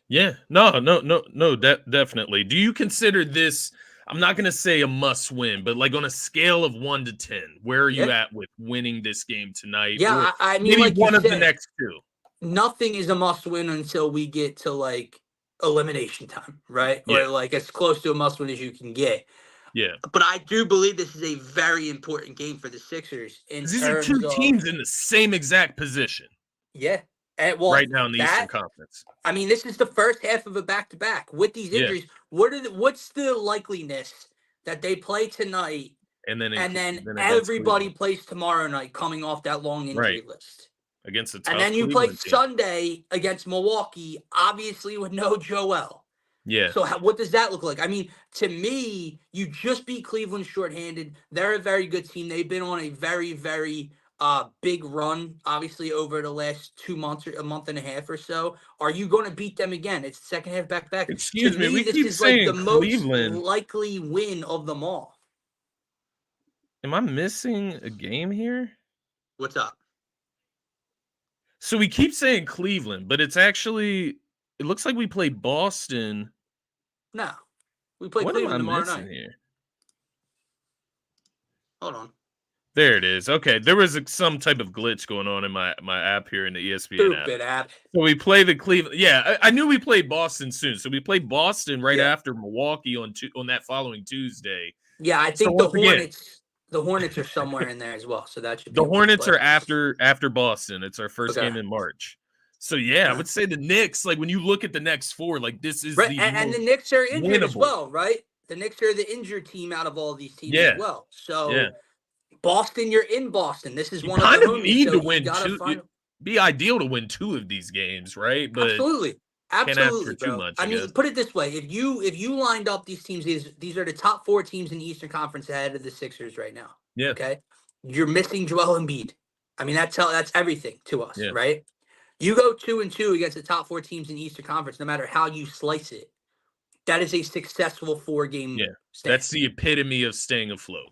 Yeah, no, definitely. Do you consider this? I'm not going to say a must win, but like on a scale of 1 to 10, where are you Yeah. at with winning this game tonight, Yeah. or I mean, maybe like you one of the said, next two? nothing is a must win until we get to like elimination time, right? Yeah, Or like as close to a must win as you can get. yeah. But I do believe this is a very important game for the Sixers in Because these are two terms of, teams in the same exact position yeah. And well, right now in the Eastern that Conference. I mean, this is the first half of a back-to-back with these Yeah, injuries. What's the likeliness that they play tonight and then and then then against everybody Cleveland, plays tomorrow night coming off that long right? injury list? Against a And tough then you play Cleveland team. Sunday against Milwaukee, obviously with no Joel. Yeah, So what does that look like? I mean, to me, you just beat Cleveland shorthanded. They're a very good team. They've been on a very, very big run, obviously, over the last 2 months or a month and a half or so. Are you going to beat them again? It's the second half back to back. To excuse me. me, We this keep is like the saying most Cleveland. likely win of them all. Am I missing a game here? What's up? So we keep saying Cleveland, but it's actually it looks like we play Boston. No. We play What am I Cleveland tomorrow missing night. here? Hold on. There it is. Okay, there was some type of glitch going on in my app here in the ESPN app. Stupid app. So we play the Cleveland. Yeah, I knew we played Boston soon. So we played Boston right Yeah. after Milwaukee on that following Tuesday. Yeah, I So think the once again, Hornets The Hornets are somewhere in there as well, so that should be The a win. Hornets But are after Boston. It's our first okay, game in March. So yeah, I would say the Knicks. Like when you look at the next four, like this is right, the and most the Knicks are injured as winnable. well, right? The Knicks are the injured team out of all these teams as Yeah, well. yeah. So Boston, you're in Boston. This is You one of the kind of homies, need so to you win gotta two. find. Be ideal to win two of these games, right? But Absolutely. can't ask for Absolutely, too bro. much, I I guess. mean, put it this way: if you lined up these teams, these are the top 4 teams in the Eastern Conference ahead of the Sixers right now. Yeah, Okay, you're missing Joel Embiid. I mean, that's everything to us, yeah, right? You go 2-2 against the top 4 teams in the Eastern Conference, no matter how you slice it. That is a successful 4-game yeah. stand. That's the epitome of staying afloat.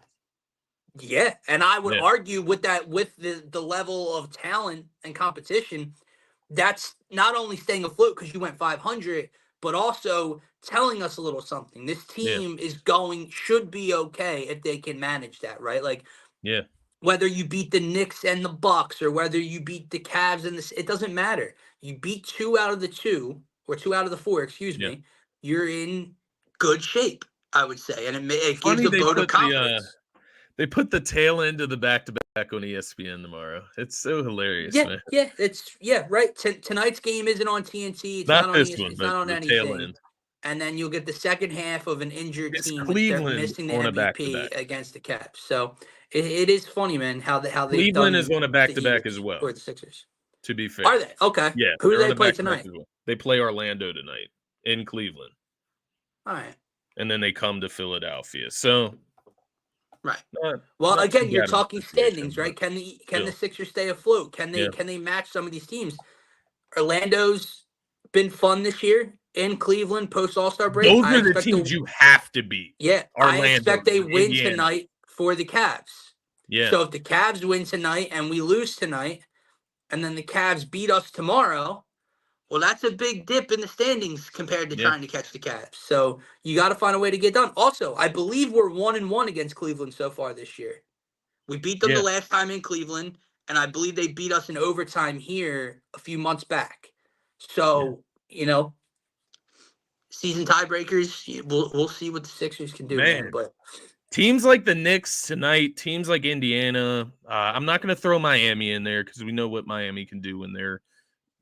Yeah, and I would Yeah, argue with that, with the level of talent and competition, that's not only staying afloat because you went 500, but also telling us a little something. This yeah, team should be okay if they can manage that, right? Like yeah, whether you beat the Knicks and the Bucks or whether you beat the Cavs and it doesn't matter. You beat 2 out of the 4, excuse yeah. me. You're in good shape, I would say, and it gives Funny a vote of confidence. they put the tail end of the back-to-back on ESPN tomorrow. It's so hilarious, Yeah, man. right. Tonight's game isn't on TNT. It's not Not on this ESPN. one, It's but not on the tail anything. end. And then you'll get the second half of an injured It's team with they're Cleveland missing the on a MVP back-to-back. against the Caps. So it is funny, man, how they've Cleveland is done on a the back-to-back as Eagles well, or the Sixers. to be fair. Are they? Okay. Yeah, Who do they're on they a play back-to-back tonight? as well. They play Orlando tonight in Cleveland, All right. and then they come to Philadelphia. So Right. not Well, not too again, you're bad of a talking situation, standings, but right? Can the still. Sixers stay afloat? Can they Yeah. can they match some of these teams? Orlando's been fun this year in Cleveland post All-Star break. Those I are the expect teams the you have to beat. Yeah, I Orlando expect they and win Indiana. tonight for the Cavs. Yeah. So if the Cavs win tonight and we lose tonight, and then the Cavs beat us tomorrow, well, that's a big dip in the standings compared to Yeah. trying to catch the Cavs. So you got to find a way to get done. Also, I believe we're 1-1 against Cleveland so far this year. We beat them the Yeah. last time in Cleveland, and I believe they beat us in overtime here a few months back. So, season tiebreakers, we'll see what the Sixers can do, man. Man. But Teams like the Knicks tonight, teams like Indiana. I'm not going to throw Miami in there because we know what Miami can do when they're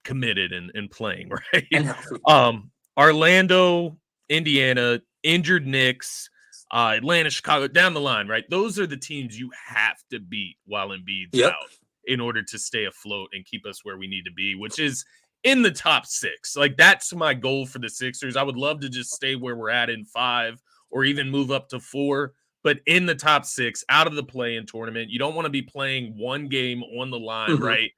committed and playing, right? and healthy. Orlando, Indiana, injured Knicks, Atlanta, Chicago, down the line, right? Those are the teams you have to beat while Embiid's Yep. out in order to stay afloat and keep us where we need to be, which is in the top 6. Like that's my goal for the Sixers. I would love to just stay where we're at in 5 or even move up to 4. But in the top 6, out of the play-in tournament, you don't want to be playing one game on the line, right?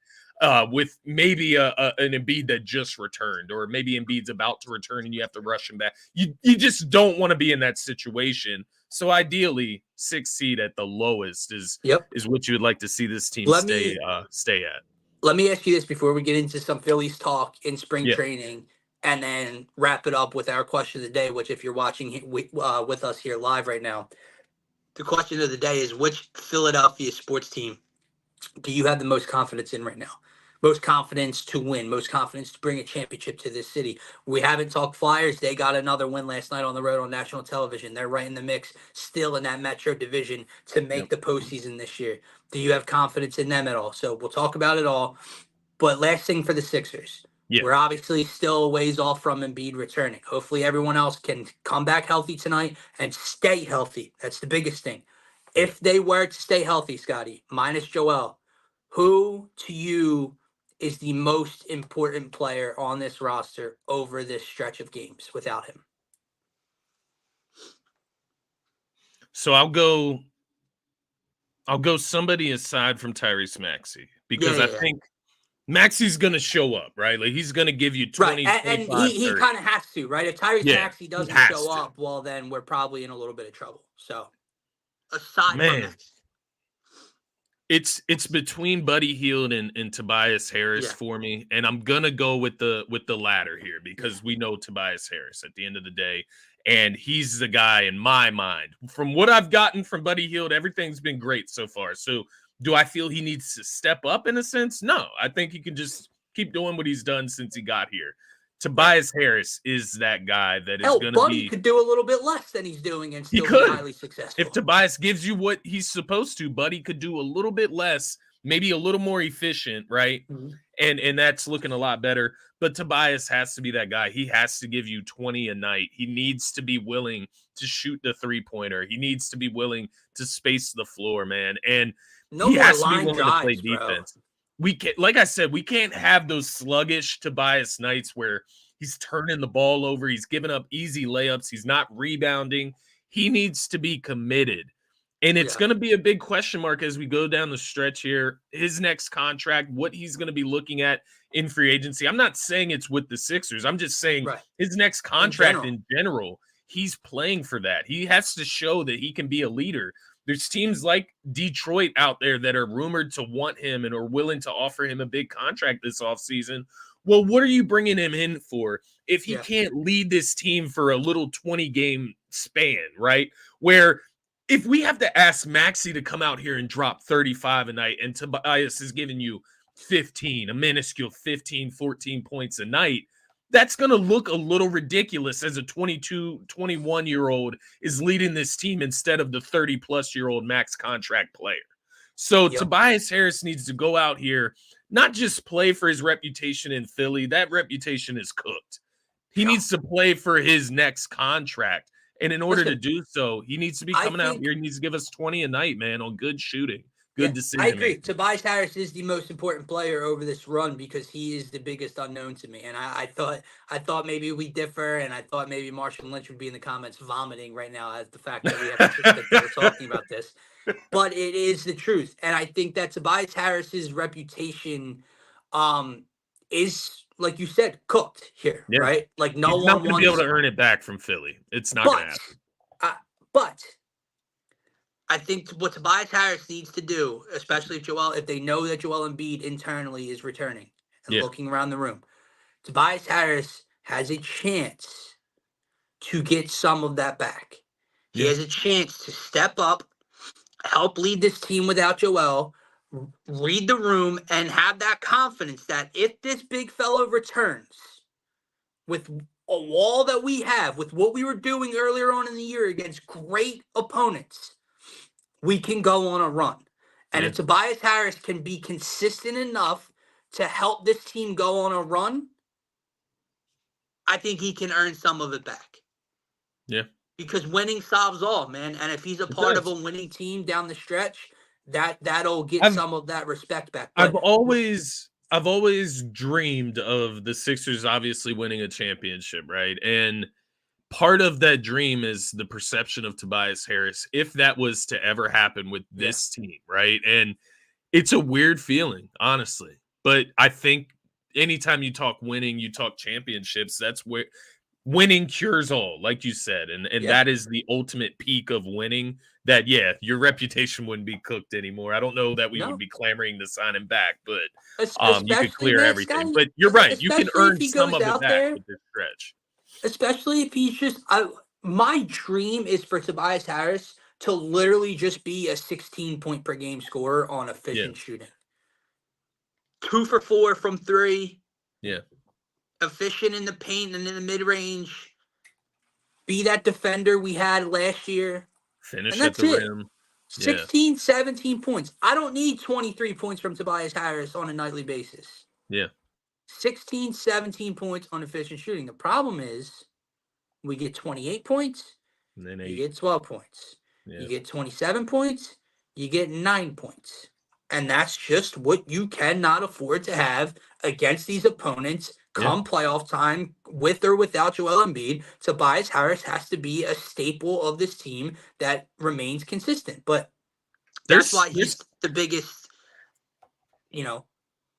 With maybe an Embiid that just returned, or maybe Embiid's about to return and you have to rush him back. You just don't want to be in that situation. So ideally, 6th seed at the lowest is what you would like to see this team stay at. Let me ask you this before we get into some Phillies talk in spring Yeah. training, and then wrap it up with our question of the day, which if you're watching with us here live right now, the question of the day is, which Philadelphia sports team do you have the most confidence in right now? Most confidence to win, most confidence to bring a championship to this city. We haven't talked Flyers. They got another win last night on the road on national television. They're right in the mix, still in that Metro division to make the postseason this year. Do you have confidence in them at all? So we'll talk about it all. But last thing for the Sixers. Yeah. We're obviously still a ways off from Embiid returning. Hopefully everyone else can come back healthy tonight and stay healthy. That's the biggest thing. If they were to stay healthy, Scotty, minus Joel, who to you is the most important player on this roster over this stretch of games without him? So I'll go somebody aside from Tyrese Maxey because I think Maxey's going to show up, right? Like he's going to give you 20, right. And 25, he kind of has to, right? If Tyrese Maxey doesn't show up, well, then we're probably in a little bit of trouble. So aside from Maxey. It's between Buddy Hield and Tobias Harris for me, and I'm gonna go with the latter here because we know Tobias Harris at the end of the day, and he's the guy in my mind. From what I've gotten from Buddy Hield, everything's been great so far. So, do I feel he needs to step up in a sense? No, I think he can just keep doing what he's done since he got here. Tobias Harris is that guy that is going to Buddy be. could do a little bit less than he's doing and still be highly successful. If Tobias gives you what he's supposed to, Buddy could do a little bit less, maybe a little more efficient, right? Mm-hmm. And that's looking a lot better. But Tobias has to be that guy. He has to give you 20 a night. He needs to be willing to shoot the three-pointer. He needs to be willing to space the floor, man. And he has to be willing to play defense. We can't, like I said, we can't have those sluggish Tobias nights where he's turning the ball over. He's giving up easy layups. He's not rebounding. He needs to be committed. And it's going to be a big question mark as we go down the stretch here. His next contract, what he's going to be looking at in free agency. I'm not saying it's with the Sixers. I'm just saying his next contract in general, he's playing for that. He has to show that he can be a leader. There's teams like Detroit out there that are rumored to want him and are willing to offer him a big contract this offseason. Well, what are you bringing him in for if he can't lead this team for a little 20-game span, right? Where if we have to ask Maxey to come out here and drop 35 a night and Tobias is giving you 15, a minuscule 15, 14 points a night, that's going to look a little ridiculous as a 22, 21-year-old is leading this team instead of the 30-plus-year-old max contract player. So Tobias Harris needs to go out here, not just play for his reputation in Philly. That reputation is cooked. He needs to play for his next contract. And in order to do so, he needs to be coming out here. He needs to give us 20 a night, man, on good shooting. Good decision. I agree. Tobias Harris is the most important player over this run because he is the biggest unknown to me. And I thought maybe we differ, and I thought maybe Marshall Lynch would be in the comments vomiting right now at the fact that we have to that we're talking about this. But it is the truth. And I think that Tobias Harris's reputation is, like you said, cooked here, right? Like He's not going to be able to earn it back from Philly. It's not going to happen. But I think what Tobias Harris needs to do, especially if they know that Joel Embiid internally is returning and looking around the room, Tobias Harris has a chance to get some of that back. He has a chance to step up, help lead this team without Joel, read the room, and have that confidence that if this big fellow returns with a wall that we have, with what we were doing earlier on in the year against great opponents, we can go on a run. And if Tobias Harris can be consistent enough to help this team go on a run, I think he can earn some of it back. Yeah. Because winning solves all, man. And if he's a part of a winning team down the stretch, that'll get some of that respect back. But I've always dreamed of the Sixers obviously winning a championship, right? And part of that dream is the perception of Tobias Harris, if that was to ever happen with this team, right? And it's a weird feeling, honestly. But I think anytime you talk winning, you talk championships, that's where winning cures all, like you said. And that is the ultimate peak of winning, that, your reputation wouldn't be cooked anymore. I don't know that we would be clamoring to sign him back, but you could clear everything. But you're right. You can earn some of it back with this stretch. Especially if he's just my dream is for Tobias Harris to literally just be a 16-point per game scorer on efficient shooting. 2 for 4 from 3. Yeah. Efficient in the paint and in the mid-range. Be that defender we had last year. Finish at the rim. 16, 17 points. I don't need 23 points from Tobias Harris on a nightly basis. Yeah. 16, 17 points on efficient shooting. The problem is we get 28 points, and then you get 12 points. You get 27 points, you get 9 points. And that's just what you cannot afford to have against these opponents come playoff time, with or without Joel Embiid. Tobias Harris has to be a staple of this team that remains consistent. But that's why he's the biggest,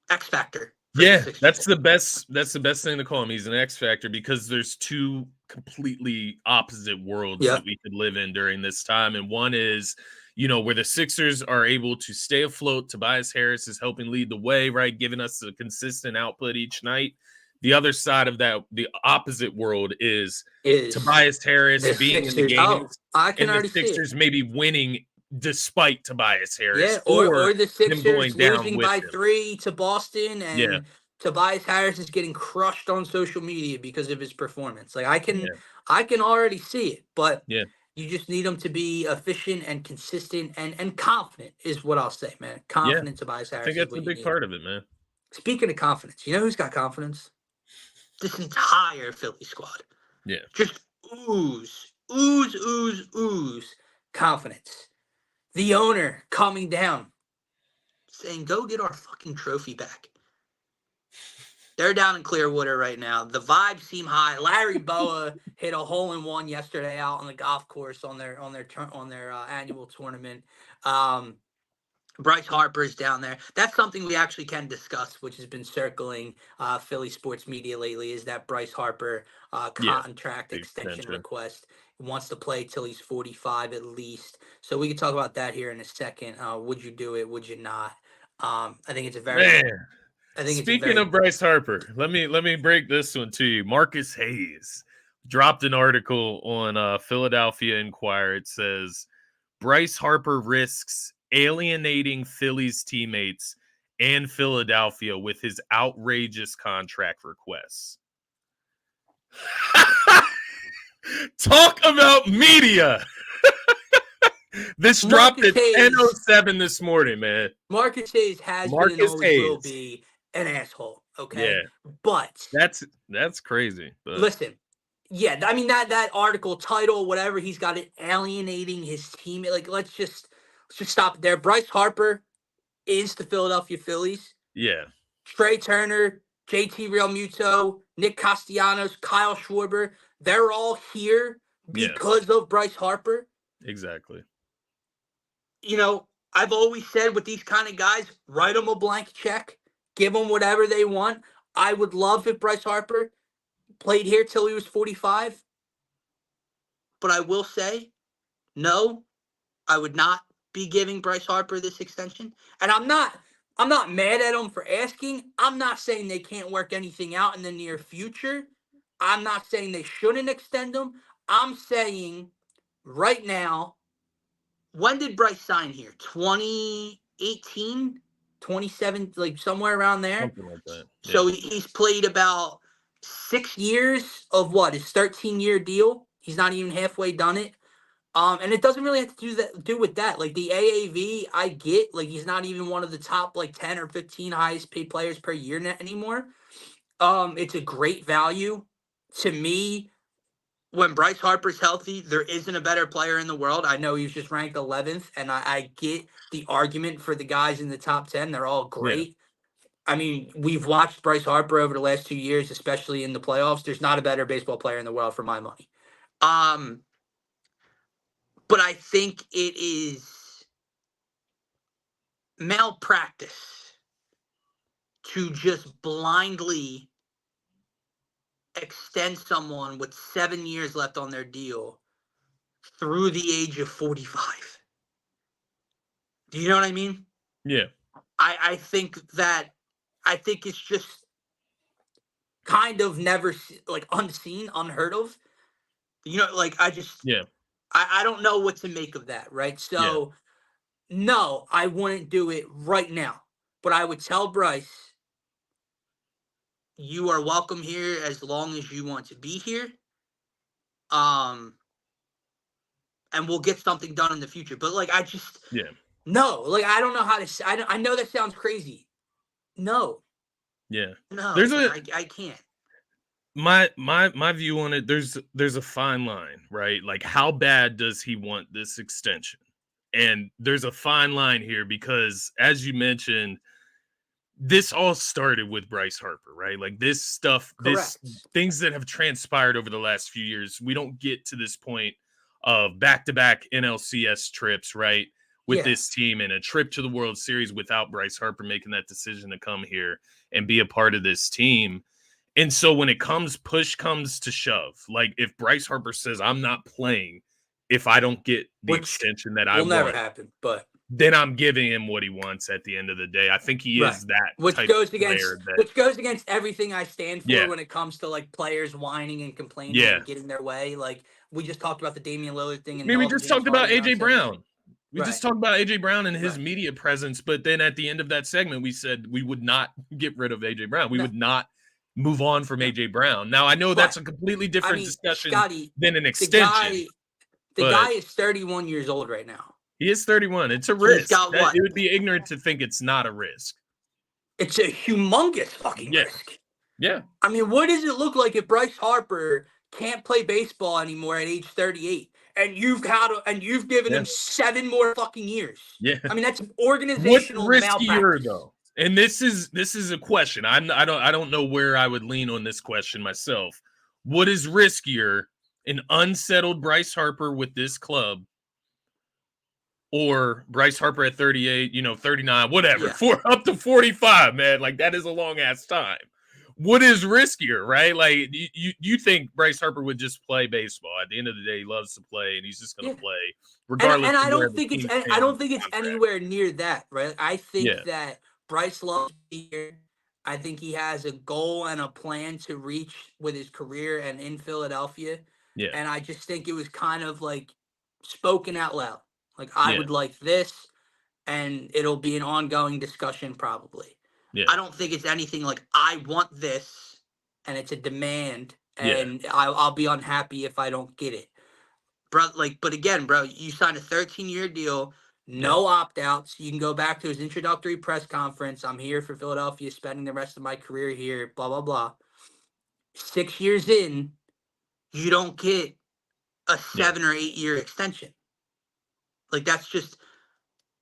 X factor. Yeah, that's the best thing to call him. He's an X factor because there's two completely opposite worlds that we could live in during this time. And one is, where the Sixers are able to stay afloat. Tobias Harris is helping lead the way, right? Giving us a consistent output each night. The other side of that, the opposite world is Tobias Harris being in the games. I can and already the Sixers maybe winning despite Tobias Harris. Yeah, or the Sixers losing by 3 to Boston and Tobias Harris is getting crushed on social media because of his performance. Like I Yeah. can already see it, but Yeah. you just need him to be efficient and consistent and confident is what I'll say, man. Yeah. Confident Tobias I Harris think is that's what a you big need. part of it, man. Speaking of confidence, you know who's got confidence? This entire Philly squad. Yeah. Just ooze confidence. The owner coming down, saying, go get our fucking trophy back. They're down in Clearwater right now. The vibes seem high. Larry Boa hit a hole-in-one yesterday out on the golf course on their annual tournament. Bryce Harper's down there. That's something we actually can discuss, which has been circling Philly sports media lately, is that Bryce Harper Yeah. contract extension Extension. request. He wants to play till he's 45 at least. So we can talk about that here in a second. Would you do it? Would you not? I think it's a very Man. I think it's a Speaking very of Bryce Harper, let me break this one to you. Marcus Hayes dropped an article on Philadelphia Inquirer. It says Bryce Harper risks alienating Phillies teammates and Philadelphia with his outrageous contract requests. Talk about media. This dropped Marcus at Hayes. 10:07 this morning, man. Marcus Hayes has been and Marcus always will Hayes. be an asshole. Okay, Yeah, but that's crazy. But listen, yeah, I mean that article title, whatever, he's got it alienating his teammate. Like let's just stop it there. Bryce Harper is the Philadelphia Phillies. yeah, Trey Turner, JT Realmuto, Nick Castellanos, Kyle Schwarber, they're all here yeah, because of Bryce Harper. exactly. You know, I've always said with these kind of guys, write them a blank check, give them whatever they want. I would love if Bryce Harper played here till he was 45. But I will say, no, I would not be giving Bryce Harper this extension. And I'm not mad at him for asking. I'm not saying they can't work anything out in the near future. I'm not saying they shouldn't extend him. I'm saying right now, when did Bryce sign here? 2018, 27, like somewhere around there. Something like that. Yeah, So he's played about 6 years of what? His 13-year deal. He's not even halfway done it. And it doesn't really have to do with that. Like the AAV, I get, like he's not even one of the top like 10 or 15 highest paid players per year anymore. It's a great value to me. When Bryce Harper's healthy, there isn't a better player in the world. I know he's just ranked 11th, and I get the argument for the guys in the top 10. They're all yeah, great. I mean, we've watched Bryce Harper over the last 2 years, especially in the playoffs. There's not a better baseball player in the world for my money. But I think it is malpractice to just blindly extend someone with 7 years left on their deal through the age of 45. Do you know what I mean? yeah, I think it's just kind of never like unseen, unheard of. You know, like yeah, I don't know what to make of that, right? yeah, So no, I wouldn't do it right now. But I would tell Bryce, you are welcome here as long as you want to be here. And we'll get something done in the future. But like yeah. no, like I don't know how to say. I know that sounds crazy. No, Yeah. no, There's a I can't. my view on it, there's a fine line, right? Like how bad does he want this extension? And there's a fine line here because as you mentioned, this all started with Bryce Harper, right? Like this stuff, this Correct. things that have transpired over the last few years, we don't get to this point of back-to-back NLCS trips, right? With Yeah. this team and a trip to the World Series without Bryce Harper making that decision to come here and be a part of this team. And so when push comes to shove, like if Bryce Harper says, I'm not playing if I don't get the Which extension that I will never want, happen, but then I'm giving him what he wants at the end of the day. I think he right. is that Which type goes of against player everything I stand for yeah, when it comes to like players whining and complaining yeah. and getting their way. Like we just talked about the Damian Lillard thing I and mean, we all the just James talked about Harden AJ nonsense. Brown. We just talked about AJ Brown and his media presence, but then at the end of that segment, we said we would not get rid of AJ Brown. We would not move on from AJ Brown. Now, I know that's a completely different discussion Scotty, than an extension. The guy is 31 years old right now. He is 31. It's a risk. It would be ignorant to think it's not a risk. It's a humongous fucking risk. Yeah. I mean, what does it look like if Bryce Harper can't play baseball anymore at age 38? And you've given him 7 more fucking years. Yeah. I mean, that's organizational malpractice. What's riskier though? And this is a question. I don't know where I would lean on this question myself. What is riskier, an unsettled Bryce Harper with this club, or Bryce Harper at 38, 39, whatever, for up to 45, man? Like, that is a long ass time. What is riskier, right? Like, you think Bryce Harper would just play baseball? At the end of the day, he loves to play, and he's just going to play regardless. And I don't think it's anywhere near that, right? I think that Bryce loves to be here. I think he has a goal and a plan to reach with his career and in Philadelphia. Yeah. And I just think it was kind of like spoken out loud. Like, I would like this, and it'll be an ongoing discussion probably. Yeah. I don't think it's anything like, I want this, and it's a demand, and I'll be unhappy if I don't get it. Bro, but again, bro, you signed a 13-year deal, no opt-outs. You can go back to his introductory press conference. I'm here for Philadelphia, spending the rest of my career here, blah, blah, blah. 6 years in, you don't get a 7 or 8 year extension. Like, that's just...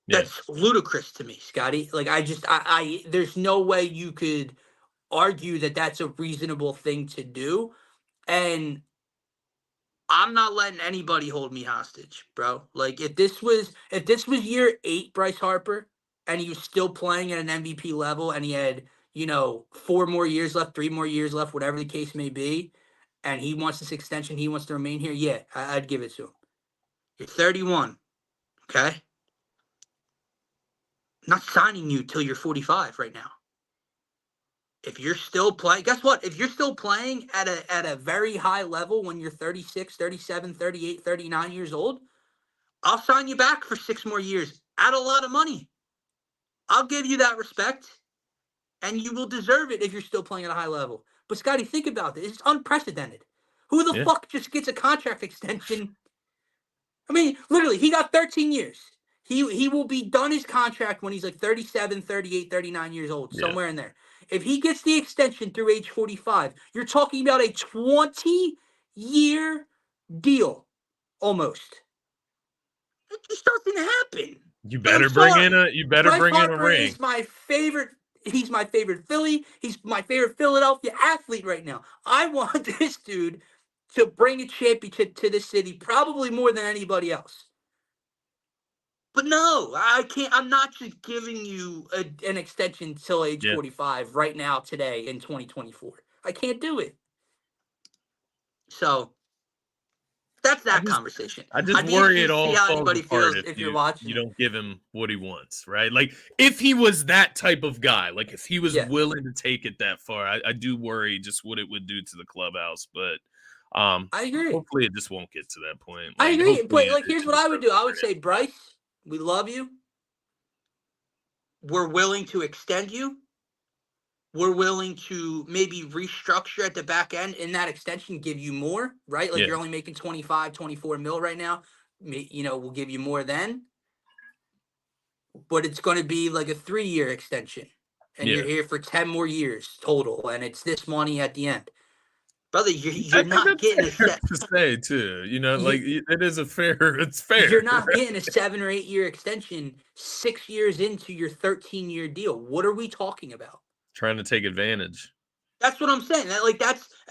That's ludicrous to me, Scotty. Like, I there's no way you could argue that that's a reasonable thing to do. And I'm not letting anybody hold me hostage, bro. Like, if this was year 8, Bryce Harper, and he was still playing at an MVP level, and he had, 4 more years left, 3 more years left, whatever the case may be, and he wants this extension, he wants to remain here, I'd give it to him. You're 31, okay? I'm not signing you till you're 45 right now. If you're still playing, guess what? If you're still playing at a very high level when you're 36, 37, 38, 39 years old, I'll sign you back for 6 more years at a lot of money. I'll give you that respect, and you will deserve it if you're still playing at a high level. But, Scotty, think about this. It's unprecedented. Who the fuck just gets a contract extension? I mean, literally, he got 13 years. He will be done his contract when he's like 37, 38, 39 years old, somewhere in there. If he gets the extension through age 45, you're talking about a 20-year deal, almost. It just doesn't happen. You better bring in a ring. He's my favorite Philly. He's my favorite Philadelphia athlete right now. I want this dude to bring a championship to the city, probably more than anybody else. But no, I can't. I'm not just giving you an extension till age 45 right now, today, in 2024. I can't do it. So that's that conversation. I just worry it all falls apart if you're watching. You don't give him what he wants, right? Like, if he was that type of guy, like if he was willing to take it that far, I do worry just what it would do to the clubhouse. But I agree. Hopefully, it just won't get to that point. Like, I agree. But here's what I would do. I would say, Bryce, we love you. We're willing to extend you. We're willing to maybe restructure at the back end in that extension, give you more, right? Like, you're only making 25, 24 mil right now. We'll give you more then. But it's going to be like a 3-year extension. And you're here for 10 more years total. And it's this money at the end. Brother, you're not getting a set to say too. Like, it is it's fair. You're not getting a 7 or 8 year extension 6 years into your 13-year deal. What are we talking about? Trying to take advantage. That's what I'm saying.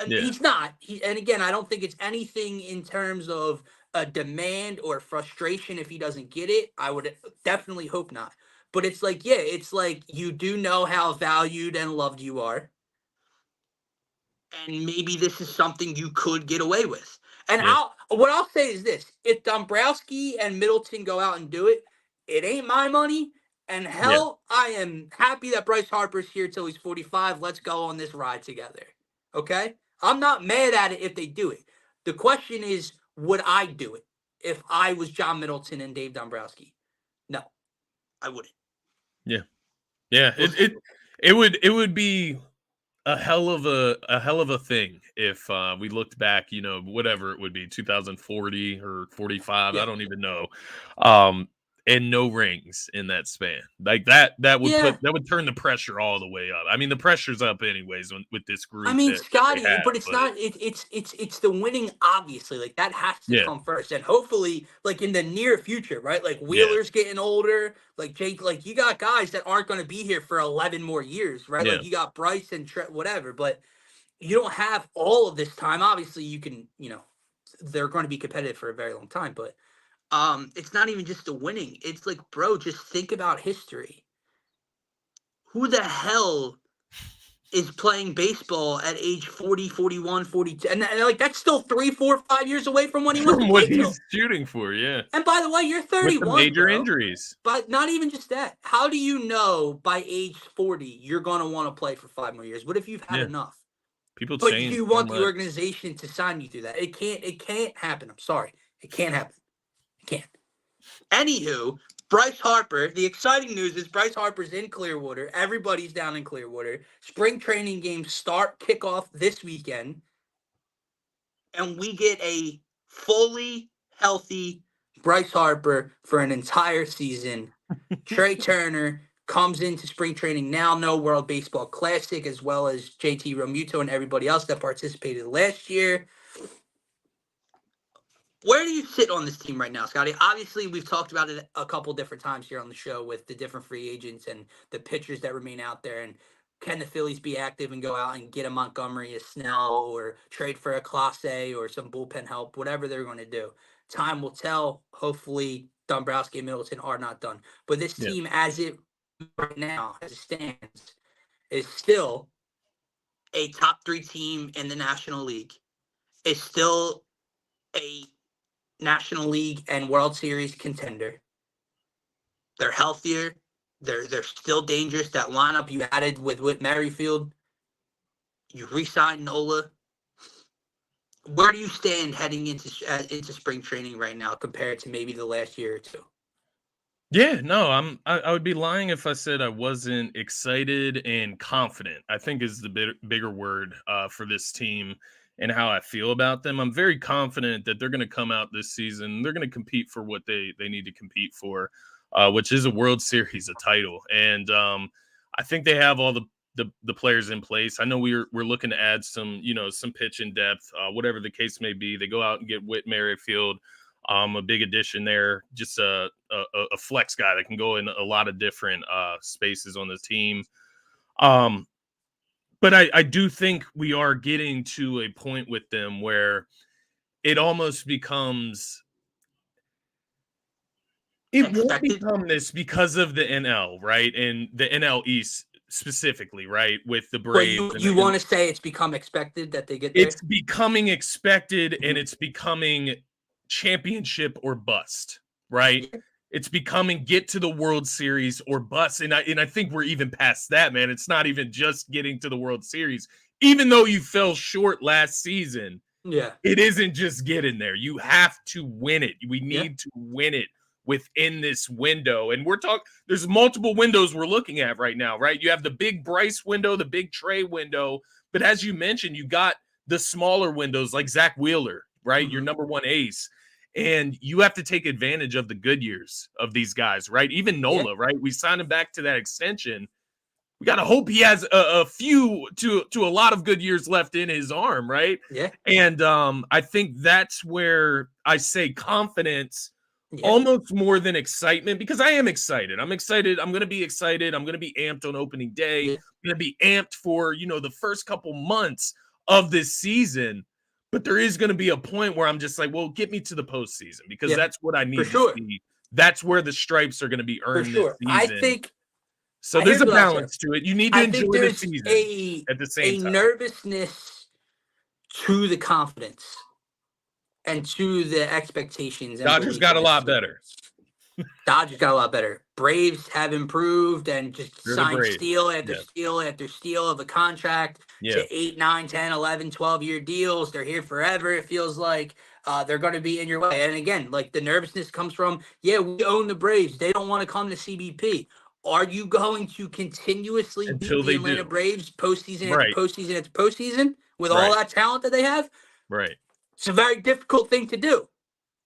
He's not. And again, I don't think it's anything in terms of a demand or frustration if he doesn't get it. I would definitely hope not. But it's like, you do know how valued and loved you are. And maybe this is something you could get away with. And what I'll say is this. If Dombrowski and Middleton go out and do it, it ain't my money. And hell, I am happy that Bryce Harper's here till he's 45. Let's go on this ride together. Okay? I'm not mad at it if they do it. The question is, would I do it if I was John Middleton and Dave Dombrowski? No, I wouldn't. Yeah. Yeah. It would be a hell of a thing if we looked back, whatever it would be, 2040 or 45, I Yeah. don't even know. And no rings in that span. Like that would Yeah. turn the pressure all the way up. I mean, the pressure's up anyways with this I group mean, that they Scotty, have, but it's but not. It's the winning. Obviously, like that has to yeah, come first, and hopefully, like in the near future, right? Like yeah, Wheeler's getting older. Like Jake, like you got guys that aren't going to be here for 11 more years, right? yeah, Like you got Bryce and whatever, but you don't have all of this time. Obviously, you can, they're going to be competitive for a very long time, but it's not even just the winning. It's like, bro, just think about history. Who the hell is playing baseball at age 40, 41, 42? And like, that's still 3, 4, 5 years away from when he wants to from what play till. he's shooting for, yeah. And by the way, you're With the 31, major bro. injuries. But not even just that. How do you know by age 40 you're going to want to play for 5 more years? What if you've had Yeah. enough? People But change you so want the much. organization to sign you through that. It can't happen. I'm sorry. It can't happen. It can't. Anywho, Bryce Harper, the exciting news is Bryce Harper's in Clearwater. Everybody's down in Clearwater. Spring training games kick off this weekend. And we get a fully healthy Bryce Harper for an entire season. Trey Turner comes into spring training now, no World Baseball Classic, as well as JT Realmuto and everybody else that participated last year. Where do you sit on this team right now, Scotty? Obviously, we've talked about it a couple different times here on the show with the different free agents and the pitchers that remain out there. And can the Phillies be active and go out and get a Montgomery, a Snell, or trade for a Clase or some bullpen help, whatever they're going to do? Time will tell. Hopefully, Dombrowski and Middleton are not done. But this Yeah. team, as it right now, as it stands, is still a top 3 team in the National League. It's still a National League and World Series contender. They're healthier. They're still dangerous. That lineup you added with Whit Merrifield, you re-signed Nola. Where do you stand heading into spring training right now compared to maybe the last year or two? Yeah, no, I would be lying if I said I wasn't excited and confident. I think is the bigger word for this team and how I feel about them. I'm very confident that they're going to come out this season. They're going to compete for what they need to compete for, which is a World Series, a title. And I think they have all the players in place. I know we're looking to add some some pitch in depth, whatever the case may be. They go out and get Whit Merrifield. A big addition there, just a flex guy that can go in a lot of different spaces on the team. But I do think we are getting to a point with them where it almost becomes it won't become this because of the NL, right? And the NL East specifically, right? With the Well, Braves. you want to say it's become expected that they get there? It's becoming expected, and it's becoming championship or bust, right? Yeah. It's becoming get to the World Series or bust. And I think we're even past that, man. It's not even just getting to the World Series. Even though you fell short last season, Yeah. it isn't just getting there. You have to win it. We Yeah. need to win it within this window. And we're talking, there's multiple windows we're looking at right now, right? You have the big Bryce window, the big Trey window. But as you mentioned, you got the smaller windows like Zach Wheeler, right? Mhm. Your number one ace. And you have to take advantage of the good years of these guys, right? Even Nola, right? We signed him back to that extension. We got to hope he has a few to a lot of good years left in his arm, right? Yeah. And I think that's where I say confidence Yeah. almost more than excitement, because I am excited. I'm excited. I'm going to be excited. I'm going to be amped on opening day. Yeah. I'm going to be amped for, the first couple months of this season. But there is going to be a point where I'm just like, well, get me to the postseason, because that's what I need to see. That's where the stripes are going to be earned this season. I think so. There's a balance to it. You need to enjoy the season at the same time. Nervousness to the confidence and to the expectations. Dodgers got a lot better. Dodgers got a lot better. Braves have improved and just signed steal after steal after steal of a contract to 8, 9, 10, 11, 12-year deals. They're here forever, it feels like. they're going to be in your way. And again, like the nervousness comes from, yeah, we own the Braves. They don't want to come to CBP. Are you going to continuously beat Until the they Atlanta do. Braves postseason after Right. postseason after postseason with all Right. that talent that they have? Right. It's a very difficult thing to do.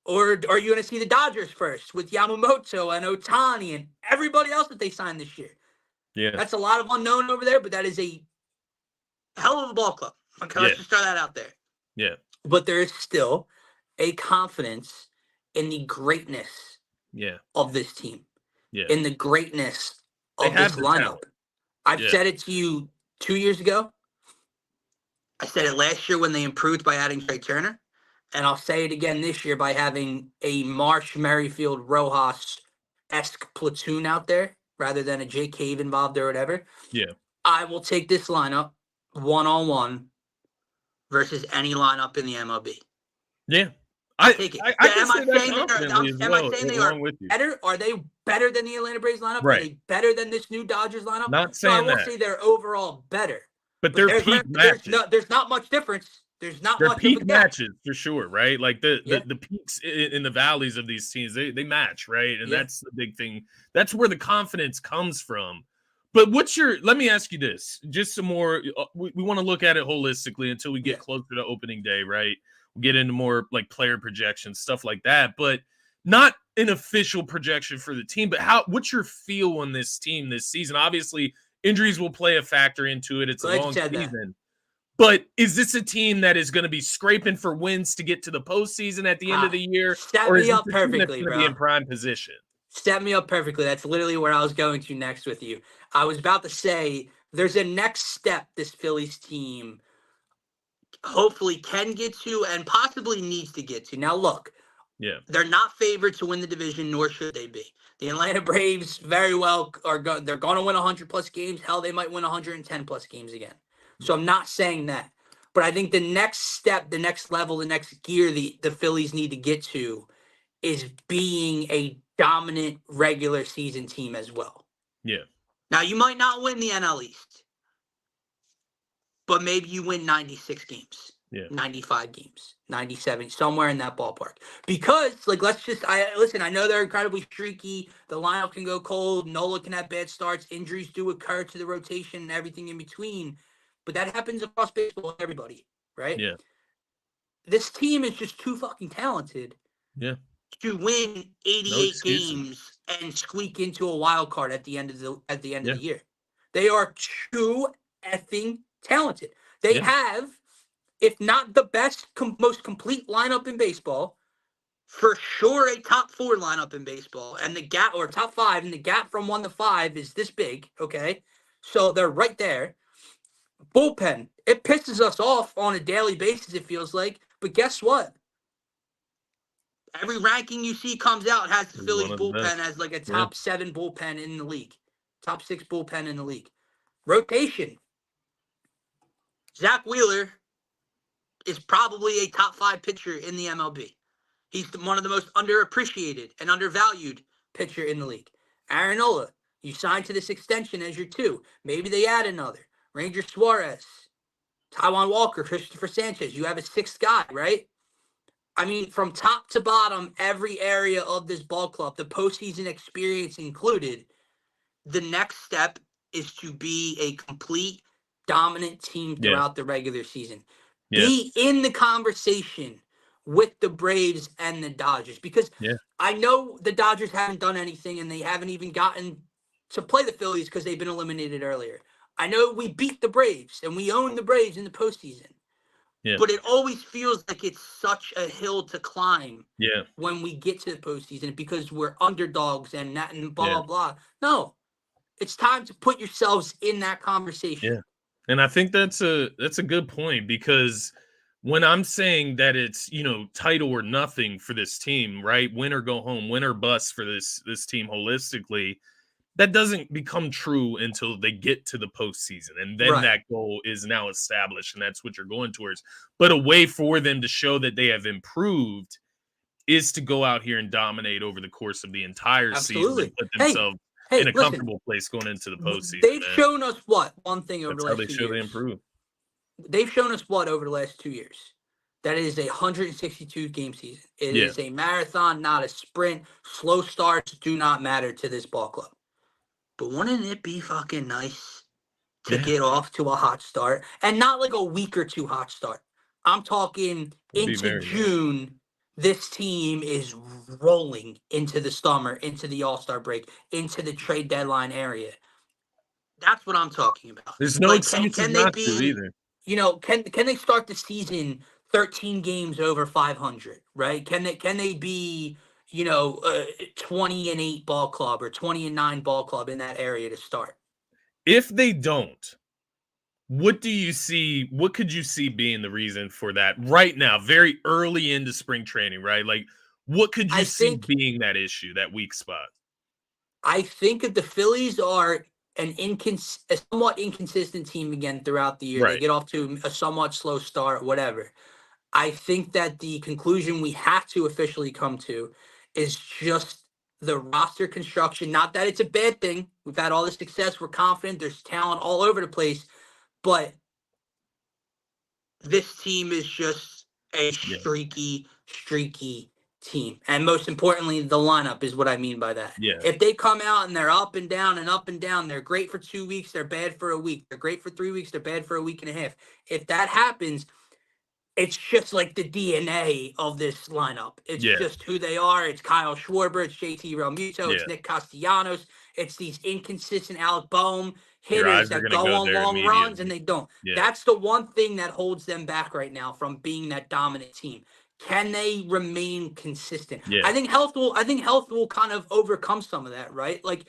Or are you going to see the Dodgers first with Yamamoto and Ohtani and everybody else that they signed this year? Yeah. That's a lot of unknown over there, but that is a hell of a ball club. Okay, let's just throw that out there. Yeah. But there is still a confidence in the greatness of this team, in the greatness of this lineup. Talent. I've said it to you 2 years ago. I said it last year when they improved by adding Trey Turner. And I'll say it again this year by having a Marsh, Merrifield, Rojas-esque platoon out there rather than a Jake Cave involved or whatever. Yeah. I will take this lineup one-on-one versus any lineup in the MLB. Yeah. I take it. I can say that confidently as well, am I saying they are better? Are they better than the Atlanta Braves lineup? Right. Are they better than this new Dodgers lineup? Not saying I won't say they're overall better. But they're peak matches. There's not much difference. There's not they're much peak of a gap. matches for sure, right? Like the peaks in the valleys of these teams, they match, right? And that's the big thing. That's where the confidence comes from. But let me ask you this, just some more, we want to look at it holistically until we get closer to opening day, right? We'll get into more like player projections, stuff like that, but not an official projection for the team, but what's your feel on this team this season? Obviously, injuries will play a factor into it. It's a long season. But is this a team that is going to be scraping for wins to get to the postseason at the end of the year? Set me up perfectly, bro. Be in prime position. Set me up perfectly. That's literally where I was going to next with you. I was about to say there's a next step this Phillies team hopefully can get to and possibly needs to get to. Now, look, they're not favored to win the division, nor should they be. The Atlanta Braves very well they're going to win 100-plus games. Hell, they might win 110-plus games again. So I'm not saying that. But I think the next step, the next level, the next gear the Phillies need to get to is being a dominant regular season team as well. Yeah. Now, you might not win the NL East, but maybe you win 96 games, 95 games, 97, somewhere in that ballpark. Because, I know they're incredibly streaky. The lineup can go cold. Nola can have bad starts. Injuries do occur to the rotation and everything in between. But that happens across baseball with everybody, right? Yeah. This team is just too fucking talented. Yeah. To win 88 games and squeak into a wild card at the end of the year. They are too effing talented. They have, if not the best, most complete lineup in baseball, for sure a top 4 lineup in baseball, and the gap, or top 5, and the gap from 1 to 5 is this big, okay? So they're right there. Bullpen, it pisses us off on a daily basis, it feels like, but guess what? Every ranking you see comes out has the Phillies bullpen as like a top 7 bullpen in the league. Top 6 bullpen in the league. Rotation. Zach Wheeler is probably a top 5 pitcher in the MLB. He's one of the most underappreciated and undervalued pitcher in the league. Aaron Nola, you signed to this extension as your 2. Maybe they add another. Ranger Suarez, Taijuan Walker, Christopher Sanchez. You have a 6th guy, right? I mean, from top to bottom, every area of this ball club, the postseason experience included, the next step is to be a complete dominant team throughout the regular season. Be in the conversation with the Braves and the Dodgers, because I know the Dodgers haven't done anything and they haven't even gotten to play the Phillies because they've been eliminated earlier. I know we beat the Braves and we own the Braves in the postseason. Yeah. But it always feels like it's such a hill to climb when we get to the postseason because we're underdogs and that and blah, blah, blah. No, it's time to put yourselves in that conversation. Yeah. And I think that's a good point, because when I'm saying that it's, title or nothing for this team, right? Win or go home, win or bust for this team holistically, that doesn't become true until they get to the postseason. And then that goal is now established, and that's what you're going towards. But a way for them to show that they have improved is to go out here and dominate over the course of the entire season and put themselves in a comfortable place going into the postseason. They've shown us what? One thing over the last 2 years. They improve. They've shown us what over the last 2 years? that it is a 162 game season. It Yeah. is a marathon, not a sprint. Slow starts do not matter to this ball club. But wouldn't it be fucking nice to Yeah. get off to a hot start, and not like a week or two hot start? I'm talking It'd be into very nice. June. This team is rolling into the summer, into the All-Star break, into the trade deadline area. That's what I'm talking about. There's no Like, excuses can they not to be, either. can they start the season 13 games over 500, right? Can they be, 20-8 ball club or 20-9 ball club in that area to start? If they don't, what do you see? What could you see being the reason for that right now, very early into spring training, right? Like, what could I you see think being that issue, that weak spot? I think if the Phillies are a somewhat inconsistent team again throughout the year, they Right. get off to a somewhat slow start, whatever. I think that the conclusion we have to officially come to is just the roster construction. Not that it's a bad thing. We've had all the success. We're confident. There's talent all over the place. But this team is just a Yeah. streaky team. And most importantly, the lineup is what I mean by that. Yeah. If they come out and they're up and down and up and down, they're great for 2 weeks, they're bad for a week. They're great for 3 weeks, they're bad for a week and a half. If that happens, it's just like the DNA of this lineup. It's Yeah. just who they are. It's Kyle Schwarber. It's JT Realmuto. Yeah. It's Nick Castellanos. It's these inconsistent Alec Boehm Your hitters eyes are that gonna go go on there long runs and immediately. they don't. Yeah. That's the one thing that holds them back right now from being that dominant team. Can they remain consistent? Yeah. I think health will kind of overcome some of that, right? Like,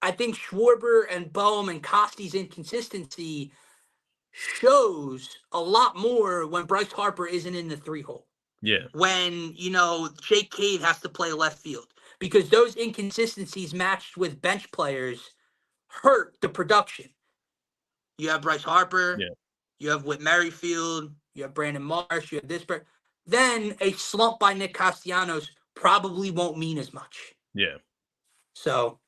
I think Schwarber and Boehm and Costy's inconsistency shows a lot more when Bryce Harper isn't in the 3-hole. Yeah. When, Jake Cave has to play left field. Because those inconsistencies matched with bench players hurt the production. You have Bryce Harper, Yeah. you have Whit Merrifield, you have Brandon Marsh, you have this. Then a slump by Nick Castellanos probably won't mean as much. Yeah. So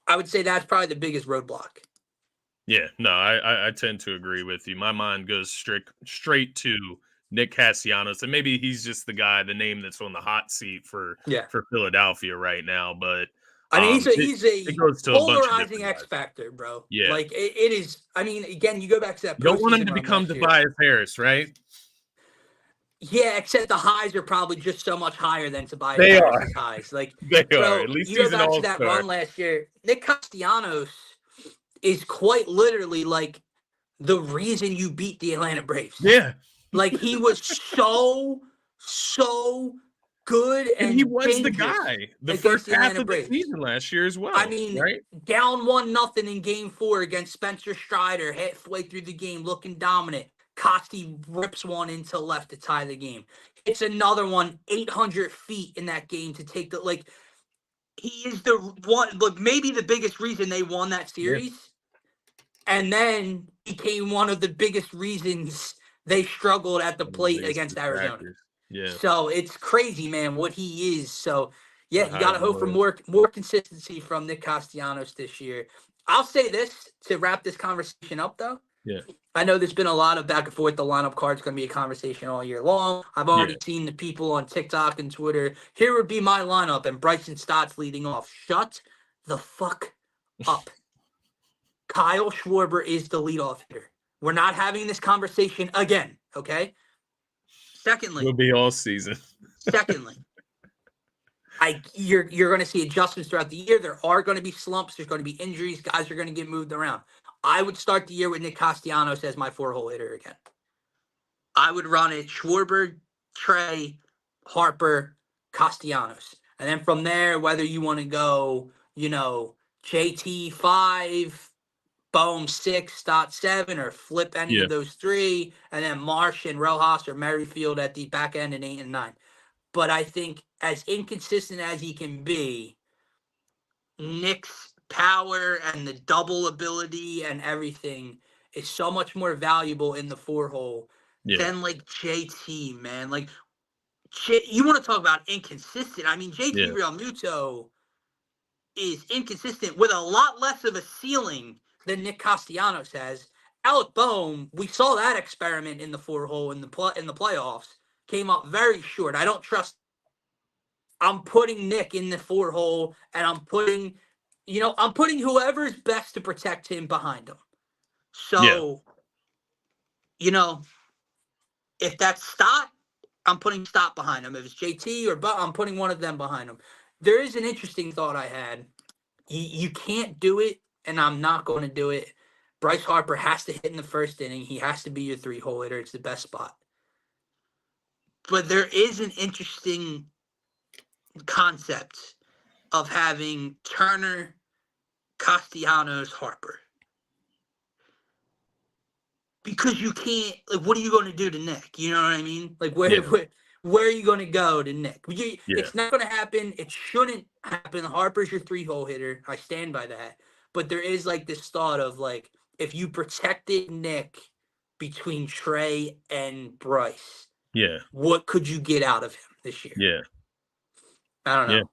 I would say that's probably the biggest roadblock. Yeah, no, I tend to agree with you. My mind goes straight to Nick Castellanos, and maybe he's just the name that's on the hot seat for Philadelphia right now. But I mean, he's it a goes to a bunch of polarizing different X guys. factor, bro. Yeah, Like it is. I mean, again, you go back to that. you don't want him postseason to run become last year. Tobias Harris, right? Yeah, except the highs are probably just so much higher than Tobias They Harris's are. highs. Like They bro, are. At least you go he's an back to that all-star. run last year. Nick Castellanos is quite literally like the reason you beat the Atlanta Braves. Yeah, Like he was so good and he and was the dangerous guy the against first the half Atlanta of the Braves. season last year as well. I mean, right? down 1-0 in Game 4 against Spencer Strider, halfway through the game, looking dominant. Costi rips one into left to tie the game. It's another one, 800 feet in that game to take the like. He is the one, look, maybe the biggest reason they won that series, and then became one of the biggest reasons they struggled at the One of the plate biggest against Arizona. distractors. Yeah, So it's crazy, man, what he is. So yeah, the you got to Heisman hope for winner. more consistency from Nick Castellanos this year. I'll say this to wrap this conversation up, though. Yeah, I know there's been a lot of back and forth. The lineup card's going to be a conversation all year long. I've already yeah, seen the people on TikTok and Twitter. Here would be my lineup, and Bryson Stott's leading off. Shut the fuck up. Kyle Schwarber is the leadoff hitter. We're not having this conversation again, okay? Secondly, will be all season. you're going to see adjustments throughout the year. There are going to be slumps. There's going to be injuries. Guys are going to get moved around. I would start the year with Nick Castellanos as my 4-hole hitter again. I would run it Schwarber, Trey, Harper, Castellanos. And then from there, whether you want to go, JT 5, Boehm 6, Stott 7, or flip any of those three, and then Marsh and Rojas or Merrifield at the back end in 8 and 9. But I think as inconsistent as he can be, Nick's power and the double ability and everything is so much more valuable in the 4-hole than like JT, man. Like you want to talk about inconsistent. I mean, JT Realmuto is inconsistent with a lot less of a ceiling than Nick Castellanos has. Alec Boehm, we saw that experiment in the 4-hole in the playoffs. came up very short. I don't trust. I'm putting Nick in the 4 hole, and I'm putting whoever's best to protect him behind him. So, if that's Stott, I'm putting Stott behind him. If it's JT or Butt, I'm putting one of them behind him. There is an interesting thought I had. You can't do it, and I'm not going to do it. Bryce Harper has to hit in the first inning. He has to be your 3-hole hitter. It's the best spot. But there is an interesting concept of having Turner, Castellanos, Harper. Because you can't, what are you going to do to Nick? You know what I mean? Where are you going to go to Nick? It's not going to happen. It shouldn't happen. Harper's your 3-hole hitter. I stand by that. But there is this thought of if you protected Nick between Trey and Bryce, what could you get out of him this year? Yeah. I don't know. Yeah.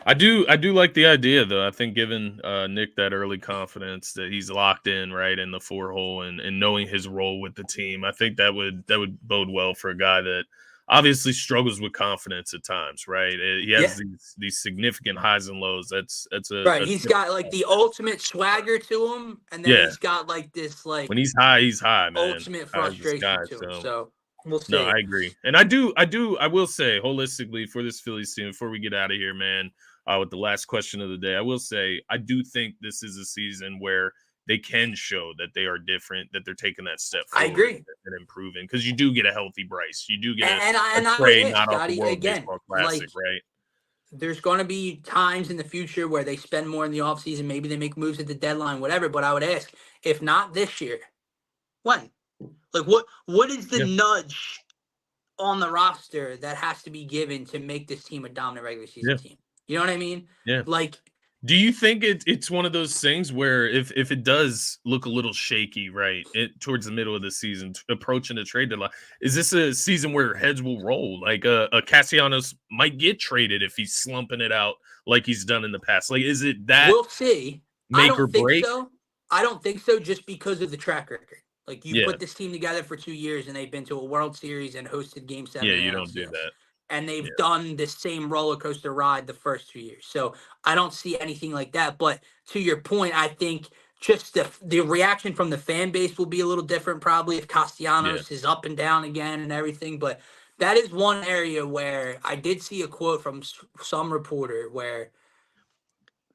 I do like the idea, though. I think giving Nick that early confidence that he's locked in right in the 4-hole and knowing his role with the team, I think that would bode well for a guy that obviously struggles with confidence at times, right? He has these significant highs and lows. That's right. He's got the ultimate swagger to him, and then he's got this when he's high, man. Ultimate frustration to him. So we'll see. No, I agree, and I will say holistically for this Phillies team before we get out of here, man. With the last question of the day, I will say I do think this is a season where they can show that they are different, that they're taking that step forward. I agree. And improving because you do get a healthy Bryce, you do get a trade not off the World Baseball Classic, right? There's going to be times in the future where they spend more in the offseason, maybe they make moves at the deadline, whatever. But I would ask, if not this year, when? What is the nudge on the roster that has to be given to make this team a dominant regular season team? You know what I mean? Yeah. Do you think it's one of those things where if it does look a little shaky, right, towards the middle of the season, approaching the trade deadline, is this a season where heads will roll? A Castellanos might get traded if he's slumping it out like he's done in the past. Is it that? We'll see. Make or break? I don't think so, just because of the track record. You put this team together for 2 years, and they've been to a World Series and hosted Game 7. Yeah, you don't do that. And they've done the same roller coaster ride the first 2 years. So I don't see anything like that. But to your point, I think just the reaction from the fan base will be a little different probably if Castellanos is up and down again and everything. But that is one area where I did see a quote from some reporter where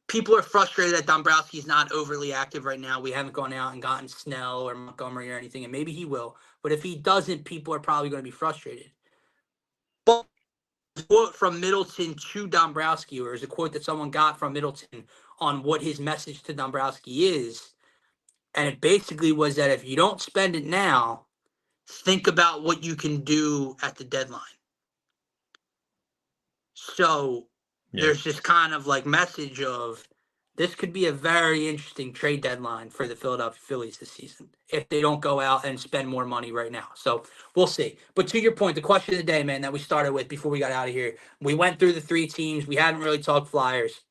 people are frustrated that Dombrowski's not overly active right now. We haven't gone out and gotten Snell or Montgomery or anything, and maybe he will. But if he doesn't, people are probably going to be frustrated. But quote from Middleton to Dombrowski, or is a quote that someone got from Middleton on what his message to Dombrowski is. And it basically was that if you don't spend it now, think about what you can do at the deadline. So there's this kind of message of this could be a very interesting trade deadline for the Philadelphia Phillies this season if they don't go out and spend more money right now. So we'll see. But to your point, the question of the day, man, that we started with before we got out of here, we went through the 3 teams. We hadn't really talked Flyers,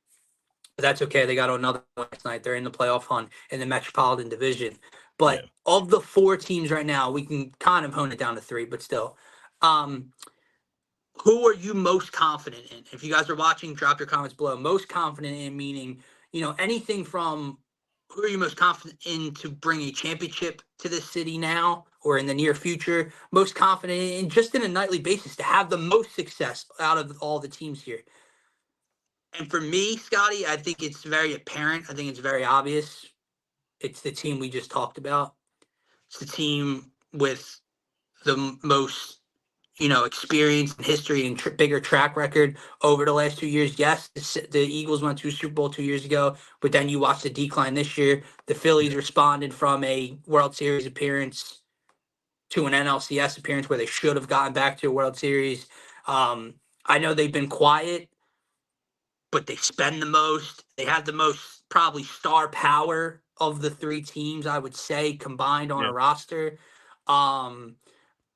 but that's okay. They got another one last night. They're in the playoff hunt in the Metropolitan Division. But of the 4 teams right now, we can kind of hone it down to 3, but still. Who are you most confident in? If you guys are watching, drop your comments below. Most confident in meaning, anything from who are you most confident in to bring a championship to this city now or in the near future? Most confident in just in a nightly basis to have the most success out of all the teams here. And for me, Scotty, I think it's very apparent. I think it's very obvious. It's the team we just talked about. It's the team with the most experience and history and bigger track record over the last 2 years. Yes, the Eagles went to a Super Bowl 2 years ago, but then you watch the decline this year. The Phillies responded from a World Series appearance to an NLCS appearance where they should have gotten back to a World Series. I know they've been quiet, but they spend the most. They have the most probably star power of the 3 teams, I would say, combined on a roster.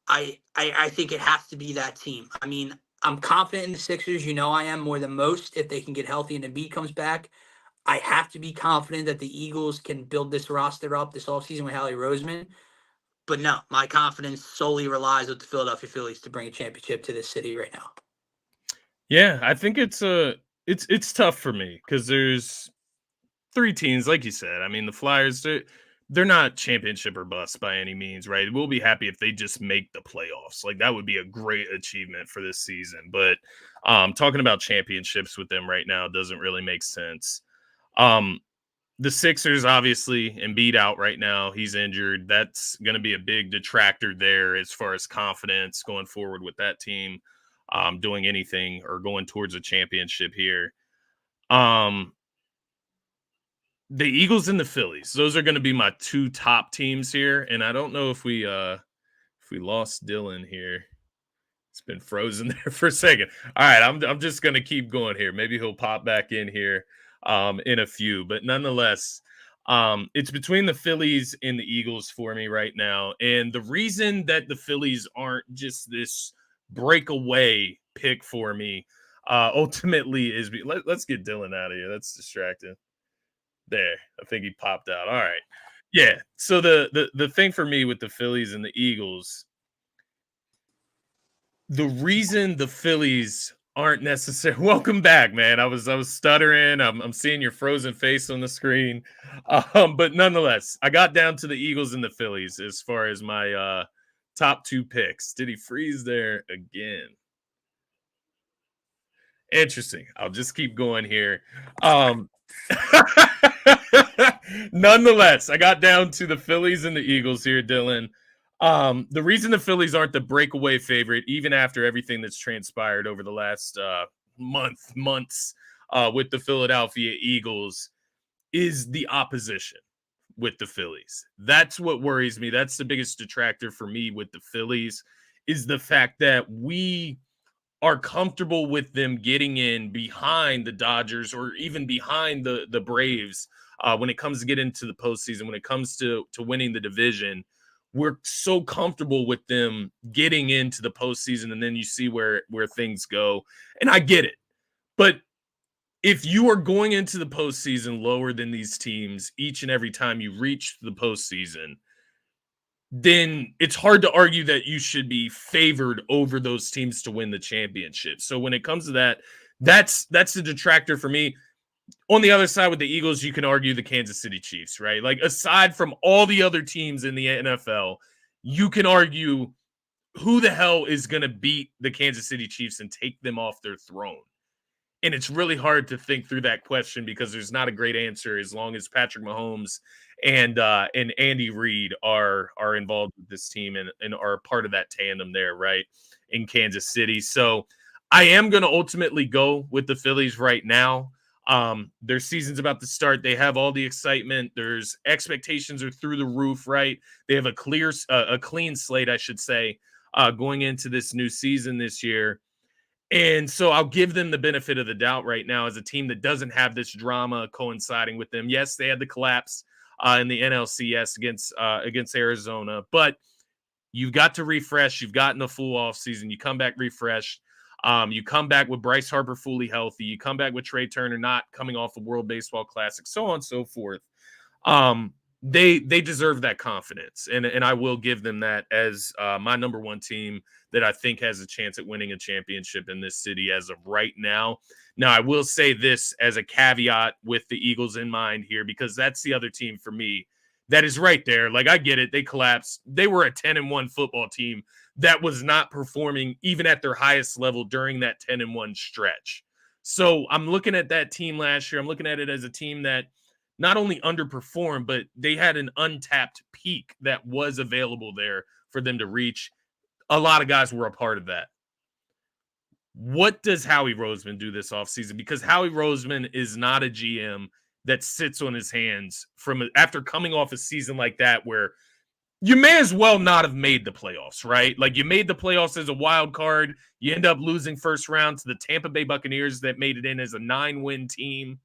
I think it has to be that team. I mean, I'm confident in the Sixers. I am more than most if they can get healthy and Embiid comes back. I have to be confident that the Eagles can build this roster up this offseason with Howie Roseman. But no, my confidence solely relies with the Philadelphia Phillies to bring a championship to this city right now. Yeah, I think it's tough for me because there's three teams, like you said. I mean, the Flyers, they're not championship or bust by any means, right? We'll be happy if they just make the playoffs. Like that would be a great achievement for this season. But talking about championships with them right now doesn't really make sense. The Sixers, obviously, Embiid out right now. He's injured. That's going to be a big detractor there as far as confidence going forward with that team, doing anything or going towards a championship here. The Eagles and the Phillies. Those are going to be my two top teams here. And I don't know if we lost Dylan here. It's been frozen there for a second. All right, I'm just going to keep going here. Maybe he'll pop back in here in a few. But nonetheless, it's between the Phillies and the Eagles for me right now. And the reason that the Phillies aren't just this breakaway pick for me ultimately is let's get Dylan out of here. That's distracting. There, I think he popped out. All right. Yeah. So the thing for me with the Phillies and the Eagles, the reason the Phillies aren't necessary. Welcome back, man. I was stuttering. I'm seeing your frozen face on the screen. But nonetheless, I got down to the Eagles and the Phillies as far as my top two picks. Did he freeze there again? Interesting. I'll just keep going here. Nonetheless, I got down to the Phillies and the Eagles here, Dylan. The reason the Phillies aren't the breakaway favorite, even after everything that's transpired over the last months with the Philadelphia Eagles, is the opposition with the Phillies. That's what worries me. That's the biggest detractor for me with the Phillies, is the fact that we are comfortable with them getting in behind the Dodgers or even behind the Braves when it comes to get into the postseason, when it comes to winning the division. We're so comfortable with them getting into the postseason, and then you see where things go. And I get it. But if you are going into the postseason lower than these teams each and every time you reach the postseason, then it's hard to argue that you should be favored over those teams to win the championship. So when it comes to that, that's the detractor for me. On the other side with the Eagles, you can argue the Kansas City Chiefs, right? Like aside from all the other teams in the NFL, you can argue who the hell is going to beat the Kansas City Chiefs and take them off their throne. And it's really hard to think through that question because there's not a great answer as long as Patrick Mahomes and Andy Reid are involved with this team and are part of that tandem there, right, in Kansas City. So I am going to ultimately go with the Phillies right now. Their season's about to start. They have all the excitement. There's expectations are through the roof, right? They have a clean slate, I should say, going into this new season this year. And so I'll give them the benefit of the doubt right now as a team that doesn't have this drama coinciding with them. Yes, they had the collapse in the NLCS against Arizona, but you've got to refresh. You've gotten a full offseason. You come back refreshed. You come back with Bryce Harper fully healthy. You come back with Trey Turner not coming off a World Baseball Classic, so on and so forth. They deserve that confidence, and I will give them that as my number one team that I think has a chance at winning a championship in this city as of right now. Now, I will say this as a caveat with the Eagles in mind here, because that's the other team for me that is right there. Like, I get it. They collapsed. They were a 10-1 football team that was not performing even at their highest level during that 10-1 stretch. So I'm looking at that team last year. I'm looking at it as a team that not only underperformed, but they had an untapped peak that was available there for them to reach. A lot of guys were a part of that. What does Howie Roseman do this offseason? Because Howie Roseman is not a GM that sits on his hands after coming off a season like that where you may as well not have made the playoffs, right? Like, you made the playoffs as a wild card. You end up losing first round to the Tampa Bay Buccaneers that made it in as a 9-win team.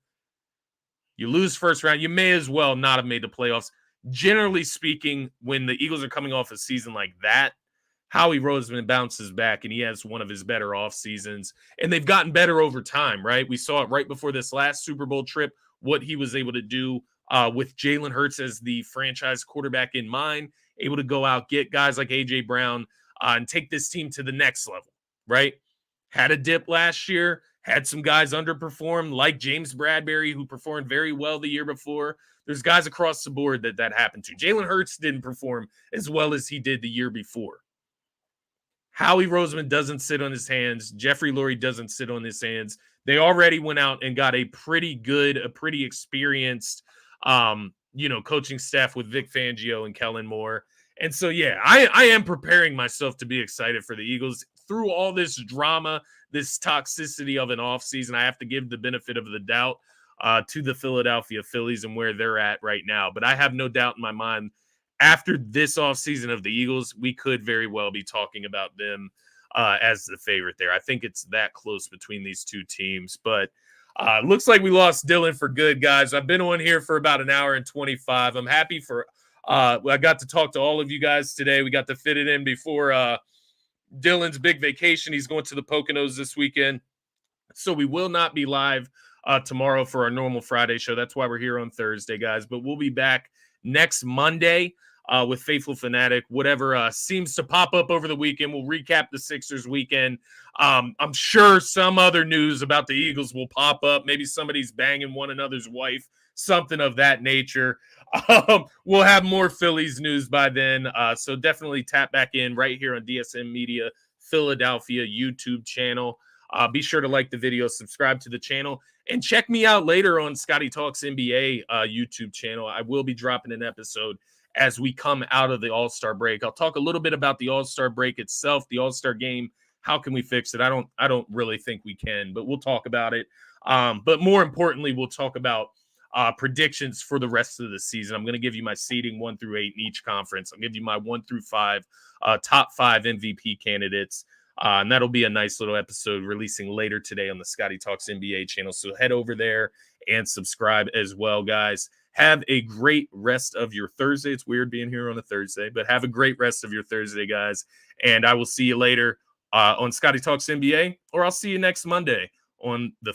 You lose first round. You may as well not have made the playoffs. Generally speaking, when the Eagles are coming off a season like that, Howie Roseman bounces back and he has one of his better off seasons. And they've gotten better over time, right? We saw it right before this last Super Bowl trip, what he was able to do with Jalen Hurts as the franchise quarterback in mind. able to go out, get guys like A.J. Brown, and take this team to the next level, right? Had a dip last year, had some guys underperform, like James Bradbury, who performed very well the year before. There's guys across the board that happened to. Jalen Hurts didn't perform as well as he did the year before. Howie Roseman doesn't sit on his hands. Jeffrey Lurie doesn't sit on his hands. They already went out and got a pretty experienced, coaching staff with Vic Fangio and Kellen Moore. And so, yeah, I am preparing myself to be excited for the Eagles. Through all this drama, this toxicity of an offseason, I have to give the benefit of the doubt to the Philadelphia Phillies and where they're at right now. But I have no doubt in my mind, after this offseason of the Eagles, we could very well be talking about them as the favorite there. I think it's that close between these two teams. But looks like we lost Dylan for good, guys. I've been on here for about an hour and 25. I'm happy for I got to talk to all of you guys today. We got to fit it in before Dylan's big vacation. He's going to the Poconos this weekend. So we will not be live tomorrow for our normal Friday show. That's why we're here on Thursday, guys. But we'll be back next Monday with Phaithful Phanatic. Whatever seems to pop up over the weekend. We'll recap the Sixers weekend. I'm sure some other news about the Eagles will pop up. Maybe somebody's banging one another's wife, something of that nature. We'll have more Phillies news by then. So definitely tap back in right here on DSM-Media Philadelphia YouTube channel. Be sure to like the video, subscribe to the channel, and check me out later on Scotty Talks NBA YouTube channel. I will be dropping an episode as we come out of the All-Star break. I'll talk a little bit about the All-Star break itself, the All-Star game. How can we fix it? I don't really think we can, but we'll talk about it. But more importantly, we'll talk about predictions for the rest of the season. I'm going to give you my seeding 1 through 8 in each conference. I'll give you my 1 through 5 top 5 MVP candidates. And that'll be a nice little episode releasing later today on the Scotty Talks NBA channel. So head over there and subscribe as well, guys. Have a great rest of your Thursday. It's weird being here on a Thursday, but have a great rest of your Thursday, guys. And I will see you later on Scotty Talks NBA, or I'll see you next Monday on the